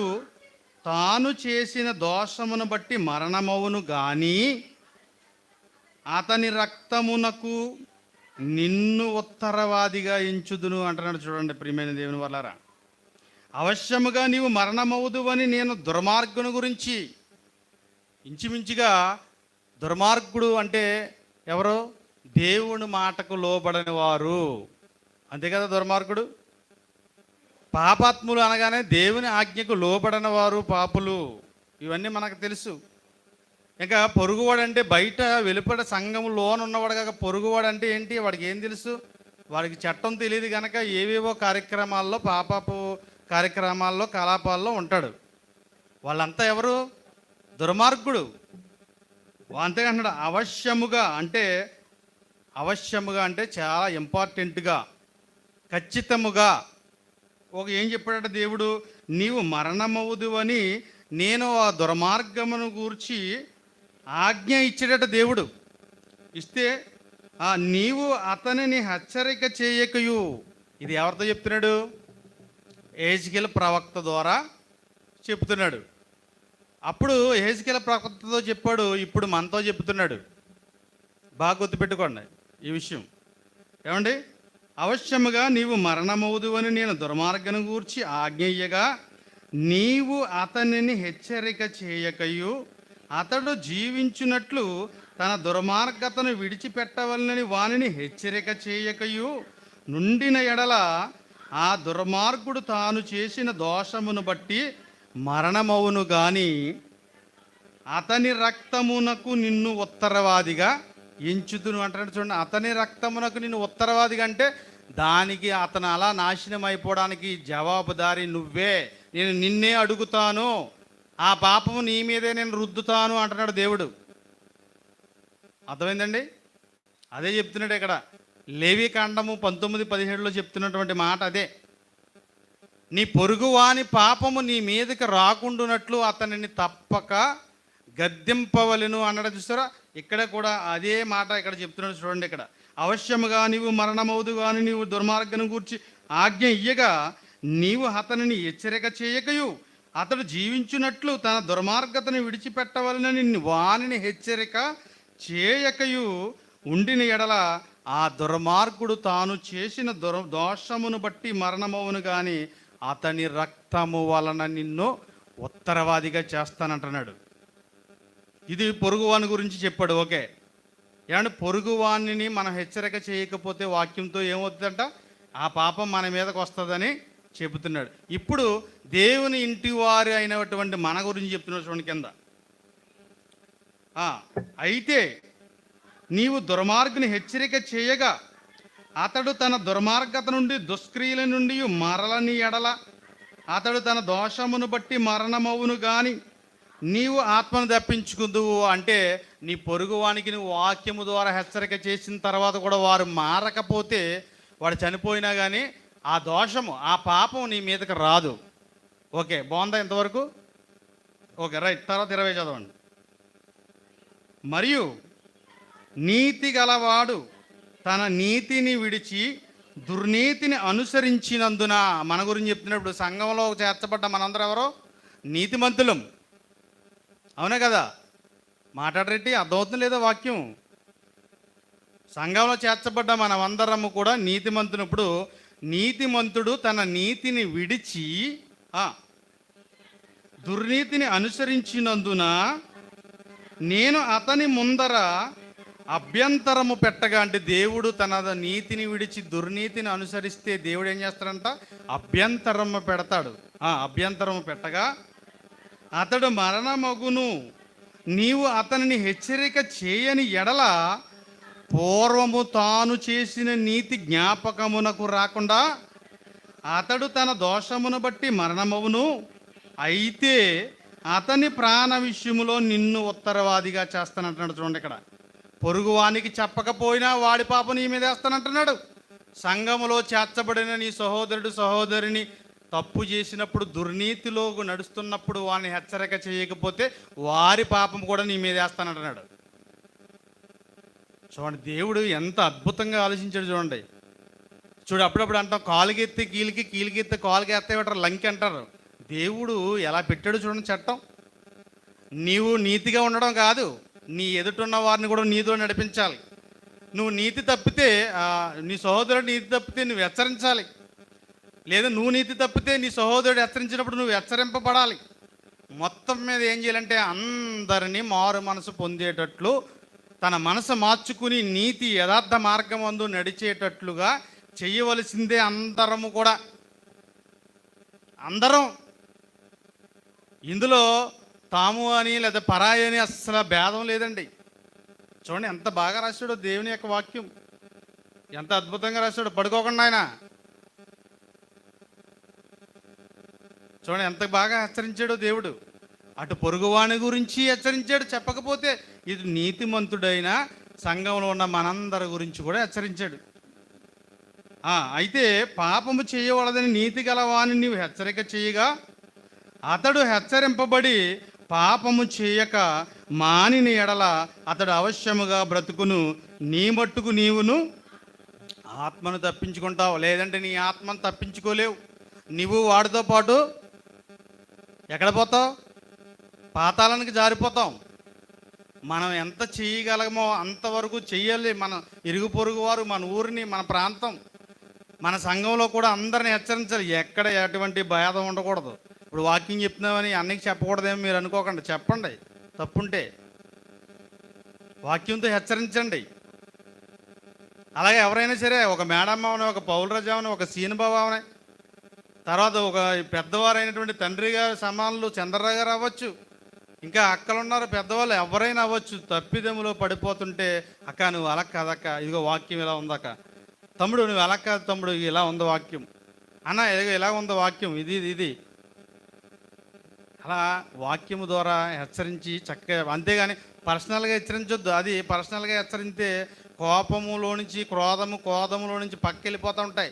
తాను చేసిన దోషమును బట్టి మరణమవును గాని అతని రక్తమునకు నిన్ను ఉత్తరవాదిగా ఎంచుదును అంటున్నాడు. చూడండి ప్రియమైన దేవుని వల్లారా, అవశ్యముగా నీవు మరణమవుదువని నేను దుర్మార్గుని గురించి. ఇంచుమించుగా దుర్మార్గుడు అంటే ఎవరు? దేవుని మాటకు లోబడని వారు, అంతే కదా దుర్మార్గుడు. పాపాత్ములు అనగానే దేవుని ఆజ్ఞకు లోబడని వారు పాపులు, ఇవన్నీ మనకు తెలుసు. ఇంకా పొరుగువాడు అంటే బయట వెలుపడ సంఘము లోన ఉన్నవాడు కాక పొరుగువాడు అంటే ఏంటి? వాడికి ఏం తెలుసు? వాడికి చట్టం తెలియదు కనుక ఏవేవో కార్యక్రమాల్లో, పాపపు కార్యక్రమాల్లో, కలాపాల్లో ఉంటాడు. వాళ్ళంతా ఎవరు? దుర్మార్గుడు. అంతేకంటున్నాడు అవశ్యముగా అంటే, అవశ్యముగా అంటే చాలా ఇంపార్టెంట్గా, ఖచ్చితముగా. ఏం చెప్పాడట దేవుడు? నీవు మరణమవుదు అని నేను ఆ దుర్మార్గమును గూర్చి ఆజ్ఞ ఇచ్చాడట దేవుడు. ఇస్తే నీవు అతనిని హెచ్చరిక చేయకయు. ఇది ఎవరితో చెప్తున్నాడు? యెహెజ్కేలు ప్రవక్త ద్వారా చెప్తున్నాడు. అప్పుడు యెహెజ్కేలు ప్రవక్తతో చెప్పాడు, ఇప్పుడు మనతో చెప్తున్నాడు. బాగా గుర్తుపెట్టుకోండి ఈ విషయం. ఏమండి? అవశ్యముగా నీవు మరణమవుదు అని నేను దుర్మార్గను గూర్చి ఆజ్ఞ ఇయ్యగా, నీవు అతనిని హెచ్చరిక చేయకయు అతడు జీవించున్నట్లు తన దుర్మార్గతను విడిచిపెట్టవలనని వానిని హెచ్చరిక చేయకయు నుండిన ఎడల, ఆ దుర్మార్గుడు తాను చేసిన దోషమును బట్టి మరణమవును గాని అతని రక్తమునకు నిన్ను ఉత్తరవాదిగా ఎంచుదును అంటాడు. చూడండి, అతని రక్తమునకు నిన్ను ఉత్తరవాదిగా అంటే దానికి అతను అలా నాశనం అయిపోవడానికి జవాబుదారి నువ్వే. నేను నిన్నే అడుగుతాను, ఆ పాపము నీ మీదే నేను రుద్దుతాను అంటున్నాడు దేవుడు. అర్థమైందండి? అదే చెప్తున్నాడు ఇక్కడ లేవీకాండము 19:17 చెప్తున్నటువంటి మాట అదే. నీ పొరుగువాని పాపము నీ మీదకి రాకుండానట్లు అతనిని తప్పక గద్దింపవలెను అన్నాడు. చూస్తారా? ఇక్కడ కూడా అదే మాట ఇక్కడ చెప్తున్నాడు. చూడండి, ఇక్కడ అవశ్యముగా నీవు మరణమవుదు కానీ నీవు దుర్మార్గను గూర్చి ఆజ్ఞ ఇయ్యగా, నీవు అతనిని హెచ్చరిక చేయకయు అతడు జీవించున్నట్లు తన దుర్మార్గతను విడిచిపెట్టవలనని వానిని హెచ్చరిక చేయకయు ఉండిన ఎడల, ఆ దుర్మార్గుడు తాను చేసిన దోషమును బట్టి మరణమవును కానీ అతని రక్తము వలన నిన్ను ఉత్తరవాదిగా చేస్తానంటున్నాడు. ఇది పొరుగువాని గురించి చెప్పాడు. ఓకే, ఏమంటే పొరుగువాణిని మనం హెచ్చరిక చేయకపోతే వాక్యంతో ఏమవుతుందంట? ఆ పాపం మన మీదకి వస్తుందని చెబుతున్నాడు. ఇప్పుడు దేవుని ఇంటి వారి అయినటువంటి మన గురించి చెప్తున్నాడు. చూడండి కింద, అయితే నీవు దుర్మార్గుని హెచ్చరిక చేయగా అతడు తన దుర్మార్గత నుండి దుష్క్రియల నుండి మరలని ఎడల, అతడు తన దోషమును బట్టి మరణమవును గాని నీవు ఆత్మను తప్పించుకుందువు. అంటే నీ పొరుగువానికి నువ్వు వాక్యము ద్వారా హెచ్చరిక చేసిన తర్వాత కూడా వారు మారకపోతే, వాడు చనిపోయినా కానీ ఆ దోషము, ఆ పాపం నీ మీదకి రాదు. ఓకే, బాగుందా ఇంతవరకు? Okay, right. తర్వాత 20 చదవండి. మరియు నీతి గలవాడు తన నీతిని విడిచి దుర్నీతిని అనుసరించినందున, మన గురించి చెప్తున్నప్పుడు సంఘంలో చేర్చబడ్డ మనందరం ఎవరో? నీతిమంతులం. అవునా కదా? మాట్లాడరెట్టి అర్థమవుతుంది లేదా వాక్యం? సంఘంలో చేర్చబడ్డ మనమందరము కూడా నీతిమంతులు. ఇప్పుడు నీతిమంతుడు తన నీతిని విడిచి దుర్నీతిని అనుసరించినందున నేను అతని ముందర అభ్యంతరము పెట్టగా, అంటే దేవుడు తన నీతిని విడిచి దుర్నీతిని అనుసరిస్తే దేవుడు ఏం చేస్తాడంట? అభ్యంతరము పెడతాడు. అభ్యంతరము పెట్టగా అతడు మరణమగును. నీవు అతనిని హెచ్చరిక చేయని ఎడల పూర్వము తాను చేసిన నీతి జ్ఞాపకమునకు రాకుండా అతడు తన దోషమును బట్టి మరణమవును. అయితే అతని ప్రాణ విషయములో నిన్ను ఉత్తరవాదిగా చేస్తానంటున్నాడు. చూడండి, ఇక్కడ పొరుగువానికి చెప్పకపోయినా వాడి పాపం నీ మీద వేస్తానంటున్నాడు. సంఘములో చేర్చబడిన నీ సహోదరుడు సహోదరిని తప్పు చేసినప్పుడు, దుర్నీతిలో నడుస్తున్నప్పుడు వాడిని హెచ్చరిక చేయకపోతే వారి పాపం కూడా నీ మీద వేస్తానంటున్నాడు. చూడండి, దేవుడు ఎంత అద్భుతంగా ఆలోచించాడు. చూడండి, అప్పుడప్పుడు అంటాం కాలుగెత్తి కీలికి, కీలికెత్తి కాలుకి ఎత్తే లంకి అంటారు. దేవుడు ఎలా పెట్టాడు చూడండి చట్టం. నీవు నీతిగా ఉండడం కాదు, నీ ఎదుటిన్న వారిని కూడా నీతో నడిపించాలి. నువ్వు నీతి తప్పితే, నీ సహోదరుడు నీతి తప్పితే నువ్వు హెచ్చరించాలి. లేదా నువ్వు నీతి తప్పితే నీ సహోదరుడు హెచ్చరించినప్పుడు నువ్వు హెచ్చరింపబడాలి. మొత్తం మీద ఏం చేయాలంటే అందరినీ మారు మనసు పొందేటట్లు, తన మనసు మార్చుకుని నీతి యథార్థ మార్గం అందు నడిచేటట్లుగా చేయవలసిందే అందరము కూడా. అందరం ఇందులో తాము అని లేదా పరాయి అని అస్సలు భేదం లేదండి. చూడండి ఎంత బాగా రాశాడో దేవుని యొక్క వాక్యం, ఎంత అద్భుతంగా రాశాడు. పడుకోకుండా ఆయన చూడండి ఎంత బాగా హెచ్చరించాడో దేవుడు. అటు పొరుగువాని గురించి హెచ్చరించాడు, చెప్పకపోతే ఇది నీతిమంతుడైన సంఘంలో ఉన్న మనందరి గురించి కూడా హెచ్చరించాడు. అయితే పాపము చేయవలదని నీతి గలవాని నీవు హెచ్చరిక చేయగా అతడు హెచ్చరింపబడి పాపము చేయక మానిని ఎడల అతడు అవశ్యముగా బ్రతుకును. నీ మట్టుకు నీవును ఆత్మను తప్పించుకుంటావు, లేదంటే నీ ఆత్మను తప్పించుకోలేవు. నువ్వు వాడితో పాటు ఎక్కడ పోతావు? పాతాళానికి జారిపోతాం. మనం ఎంత చేయగలమో అంతవరకు చెయ్యాలి. మన ఇరుగు పొరుగు వారు, మన ఊరిని, మన ప్రాంతం, మన సంఘంలో కూడా అందరిని హెచ్చరించాలి. ఎక్కడ ఎటువంటి భేదం ఉండకూడదు. ఇప్పుడు వాకింగ్ చెప్తున్నామని అన్నికి చెప్పకూడదేమో మీరు అనుకోకండి, చెప్పండి. తప్పుంటే వాక్యంతో హెచ్చరించండి. అలాగే ఎవరైనా సరే, ఒక మేడమ్మ అవని, ఒక పౌలరాజు అవని, ఒక సీనుబాబు అవని, తర్వాత ఒక పెద్దవారైనటువంటి తండ్రి గారు సమానులు చంద్రరావు గారు అవ్వచ్చు, ఇంకా అక్కలు ఉన్నారు పెద్దవాళ్ళు, ఎవరైనా అవ్వచ్చు. తప్పిదములో పడిపోతుంటే అక్క నువ్వు అలా కాదక్క, ఇదిగో వాక్యం ఇలా ఉందక్క, తమ్ముడు నువ్వు అలా కాదు తమ్ముడు ఇలా ఉంది వాక్యం, అన్న ఇదిగో ఇలా ఉంది వాక్యం, ఇది అలా వాక్యము ద్వారా హెచ్చరించి చక్కగా. అంతేగాని పర్సనల్గా హెచ్చరించొద్దు. అది పర్సనల్గా హెచ్చరిస్తే కోపములో నుంచి క్రోధములో నుంచి పక్కెళ్ళిపోతూ ఉంటాయి.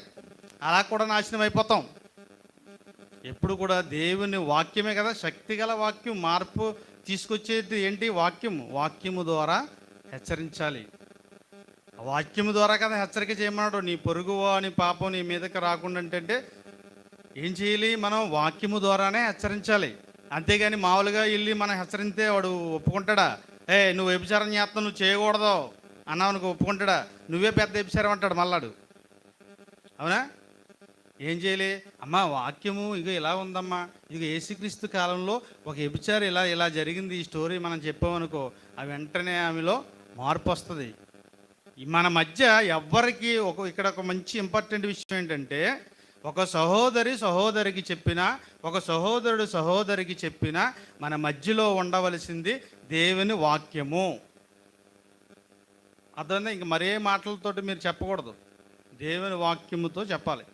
అలా కూడా నాశనం అయిపోతాం. ఎప్పుడు కూడా దేవుని వాక్యమే కదా శక్తిగల వాక్యం, మార్పు తీసుకొచ్చేది ఏంటి? వాక్యము ద్వారా హెచ్చరించాలి. వాక్యము ద్వారా కదా హెచ్చరిక చేయమన్నాడు. నీ పొరుగువాని పాపం నీ మీదకి రాకుండా అంటే ఏం చేయాలి? మనం వాక్యము ద్వారానే హెచ్చరించాలి. అంతేగాని మామూలుగా వెళ్ళి మనం హెచ్చరిస్తే వాడు ఒప్పుకుంటాడా? నువ్వు వ్యభిచారం చేస్తావు, నువ్వు చేయకూడదు అన్నావు అనుకో, ఒప్పుకుంటాడా? నువ్వే పెద్ద వ్యభిచారం అంటాడు మళ్ళాడు. అవునా? ఏం చేయాలి? అమ్మా వాక్యము ఇగో ఇలా ఉందమ్మా, ఇగో యేసుక్రీస్తు కాలంలో ఒక వ్యభిచారం ఇలా జరిగింది, ఈ స్టోరీ మనం చెప్పామనుకో, ఆ వెంటనే ఆమెలో మార్పు వస్తుంది. మన మధ్య ఎవ్వరికి ఇక్కడ ఒక మంచి ఇంపార్టెంట్ విషయం ఏంటంటే, ఒక సహోదరికి చెప్పినా, ఒక సహోదరికి చెప్పినా మన మధ్యలో ఉండవలసింది దేవుని వాక్యము. అర్థమైందా? ఇంక మరే మాటలతోటి మీరు చెప్పకూడదు, దేవుని వాక్యముతో చెప్పాలి.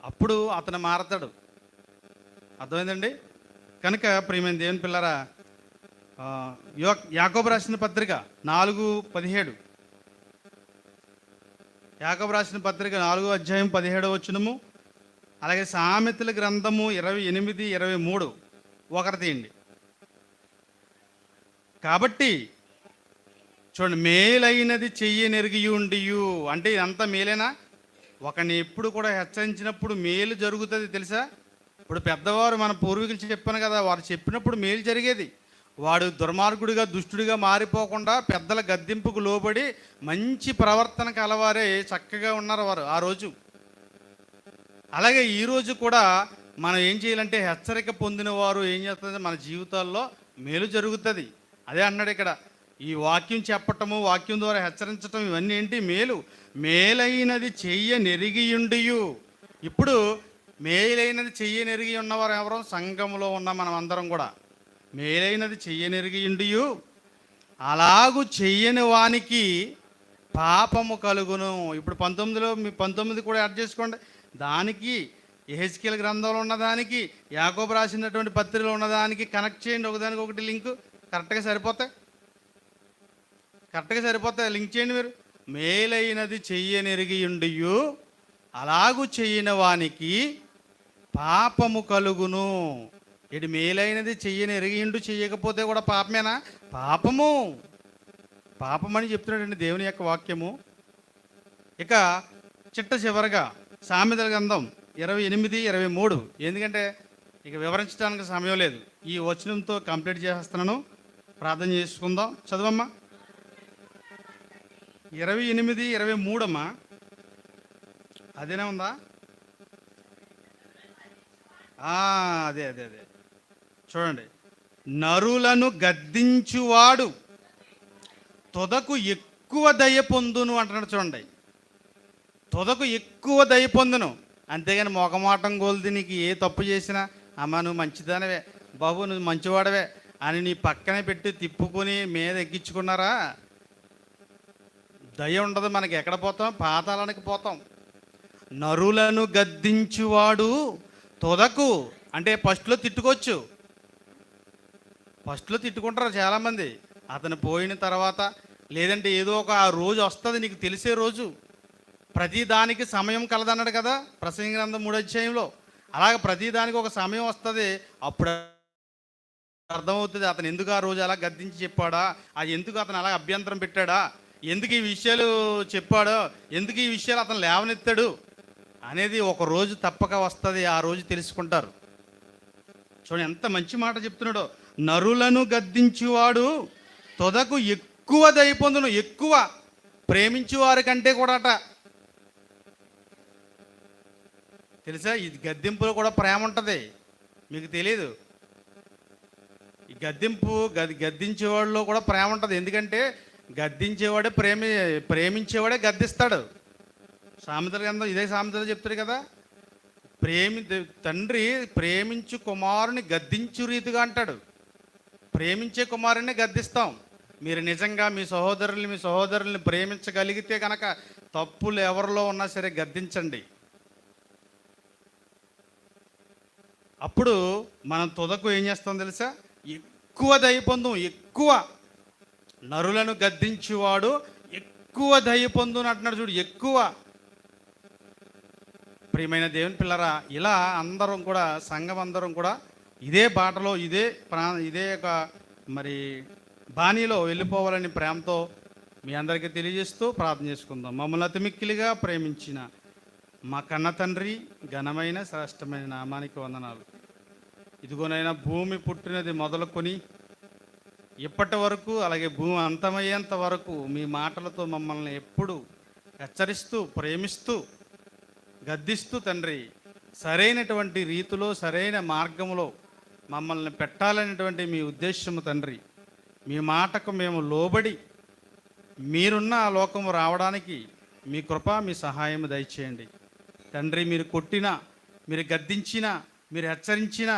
అప్పుడు అతను మారతాడు. అర్థమైందండి? కనుక ప్రియమైన దేవుని పిల్లరా, యాకోబు రాసిన పత్రిక 4:17, యాకోబు రాసిన పత్రిక 4:17 అలాగే సామెతల గ్రంథము 28:23 ఒకటి తీయండి. కాబట్టి చూడండి, మేలైనది చెయ్యనెరిగియుండియు అంటే ఇదంతా మేలేనా? ఒకని ఎప్పుడు కూడా హెచ్చరించినప్పుడు మేలు జరుగుతుంది తెలుసా? ఇప్పుడు పెద్దవారు మన పూర్వీకులు చెప్పాను కదా, వారు చెప్పినప్పుడు మేలు జరిగేది. వాడు దుర్మార్గుడిగా దుష్టుడిగా మారిపోకుండా పెద్దల గద్దింపుకు లోబడి మంచి ప్రవర్తన కలవారే చక్కగా ఉన్నారు వారు ఆ రోజు. అలాగే ఈరోజు కూడా మనం ఏం చేయాలంటే, హెచ్చరిక పొందిన వారు ఏం చేస్తుంది, మన జీవితాల్లో మేలు జరుగుతుంది. అదే అన్నాడు ఇక్కడ. ఈ వాక్యం చెప్పటము, వాక్యం ద్వారా హెచ్చరించటం, ఇవన్నీ ఏంటి? మేలైనది చెయ్యనెరిగియుండియు. ఇప్పుడు మేలైనది చెయ్యనెరిగి ఉన్నవారు ఎవరు? సంఘములో ఉన్న మనం అందరం కూడా. మేలైనది చెయ్యనెరిగియుండియు అలాగు చెయ్యని వానికి పాపము కలుగును. ఇప్పుడు 19లో మీ 19 కూడా యాడ్ చేసుకోండి. దానికి యెహెజ్కేలు గ్రంథంలో ఉన్నదానికి, యాకోబు రాసినటువంటి పత్రికలో ఉన్నదానికి కనెక్ట్ చేయండి. ఒకదానికి ఒకటి లింకు కరెక్ట్గా సరిపోతాయి. లింక్ చేయండి మీరు. మేలైనది చెయ్యనెరిగియుండియు అలాగు చెయ్యని వానికి పాపము కలుగును. ఇటు మేలైనది చెయ్యనెరిగిండు, చెయ్యకపోతే కూడా పాపమేనా? పాపమని చెప్తున్నాడండి దేవుని యొక్క వాక్యము. ఇక చివరగా సామెతల గ్రంథం 28:23. ఎందుకంటే ఇక వివరించడానికి సమయం లేదు. ఈ వచనంతో కంప్లీట్ చేసేస్తున్నాను. ప్రార్థన చేసుకుందాం. చదవమ్మా. 28:23 అమ్మా. అదేనా ఉందా? అదే చూడండి. నరులను గద్దించువాడు తొదకు ఎక్కువ దయ పొందును అంటున్నాడు. చూడండి, తొదకు ఎక్కువ దయ పొందును. అంతేగాని మొగమాటం గోల్ది నీకు ఏ తప్పు చేసినా, అమ్మ నువ్వు మంచిదానవే, బాబు నువ్వు మంచివాడవే అని నీ పక్కనే పెట్టి తిప్పుకొని మీద ఎక్కించుకున్నారా, దయ ఉండదు. మనకి ఎక్కడ పోతాం? పాతాళానికి పోతాం. నరులను గద్దించువాడు తొదకు అంటే ఫస్ట్లో తిట్టుకోవచ్చు. ఫస్ట్లో తిట్టుకుంటారు చాలామంది. అతను పోయిన తర్వాత, లేదంటే ఏదో ఒక ఆ రోజు వస్తుంది, నీకు తెలిసే రోజు. ప్రతిదానికి సమయం కలదన్నాడు కదా ప్రసంగి గ్రంథం 3వ అధ్యాయంలో. అలాగే ప్రతిదానికి ఒక సమయం వస్తుంది. అప్పుడు అర్థమవుతుంది అతను ఎందుకు ఆ రోజు అలా గద్దించి చెప్పాడా, అది ఎందుకు అతను అలా అభ్యంతరం పెట్టాడా, ఎందుకు ఈ విషయాలు చెప్పాడో, ఎందుకు ఈ విషయాలు అతను లేవనెత్తాడు అనేది ఒక రోజు తప్పక వస్తుంది. ఆ రోజు తెలుసుకుంటారు. చూడండి ఎంత మంచి మాట చెప్తున్నాడో. నరులను గద్దించువాడు తొదకు ఎక్కువ దయ పొందును. ఎక్కువ ప్రేమించువారి కంటే కూడా తెలుసా, ఈ గద్దింపులో కూడా ప్రేమ ఉంటుంది. మీకు తెలియదు. ఈ గద్దించేవాడిలో కూడా ప్రేమ ఉంటుంది. ఎందుకంటే గద్దించేవాడే ప్రేమించేవాడే గద్దిస్తాడు. సామెతల గ్రంథం ఇదే సామెతలు చెప్తాడు కదా. తండ్రి ప్రేమించు కుమారుని గద్దించు రీతిగా అంటాడు. ప్రేమించే కుమారుని గద్దిస్తాం. మీరు నిజంగా మీ సహోదరుల్ని ప్రేమించగలిగితే కనుక తప్పులు ఎవరిలో ఉన్నా సరే గద్దించండి. అప్పుడు మనం తుదకు ఏం చేస్తాం తెలుసా? ఎక్కువ దయ పొందుం. ఎక్కువ నరులను గద్దించువాడు ఎక్కువ దయ పొందును అంటున్నాడు. చూడు, ఎక్కువ. ప్రియమైన దేవుని పిల్లరా, ఇలా అందరం కూడా, సంఘం అందరం కూడా ఇదే బాటలో, ఇదే ఒక మరి బాణీలో వెళ్ళిపోవాలని ప్రేమతో మీ అందరికీ తెలియజేస్తూ ప్రార్థన చేసుకుందాం. మమ్మల్ని అతి మిక్కిలిగా ప్రేమించిన మా కన్న తండ్రి, ఘనమైన శ్రేష్టమైన నామానికి వందనాలు. ఇదిగోనైనా భూమి పుట్టినది మొదలుకొని ఇప్పటి వరకు, అలాగే భూమి అంతమయ్యేంత వరకు మీ మాటలతో మమ్మల్ని ఎప్పుడు హెచ్చరిస్తూ, ప్రేమిస్తూ, గద్దిస్తూ తండ్రి సరైనటువంటి రీతిలో, సరైన మార్గంలో మమ్మల్ని పెట్టాలనేటువంటి మీ ఉద్దేశము తండ్రి. మీ మాటకు మేము లోబడి మీరున్న ఆ లోకము రావడానికి మీ కృప, మీ సహాయం దయచేయండి తండ్రి. మీరు కొట్టినా, మీరు గద్దించినా, మీరు హెచ్చరించినా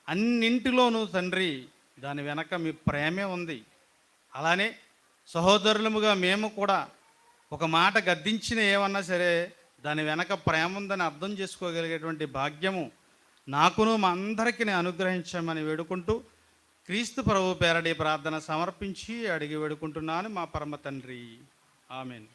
అన్నింటిలోనూ తండ్రి దాని వెనక మీ ప్రేమే ఉంది. అలానే సహోదరులముగా మేము కూడా ఒక మాట గద్దించిన ఏమన్నా సరే దాని వెనక ప్రేమ ఉందని అర్థం చేసుకోగలిగేటువంటి భాగ్యము నాకును మా అందరికీ అనుగ్రహించమని వేడుకుంటూ క్రీస్తు ప్రభు పేరటి ప్రార్థన సమర్పించి అడిగి వేడుకుంటున్నాను మా పరమ తండ్రి. ఆమేన్.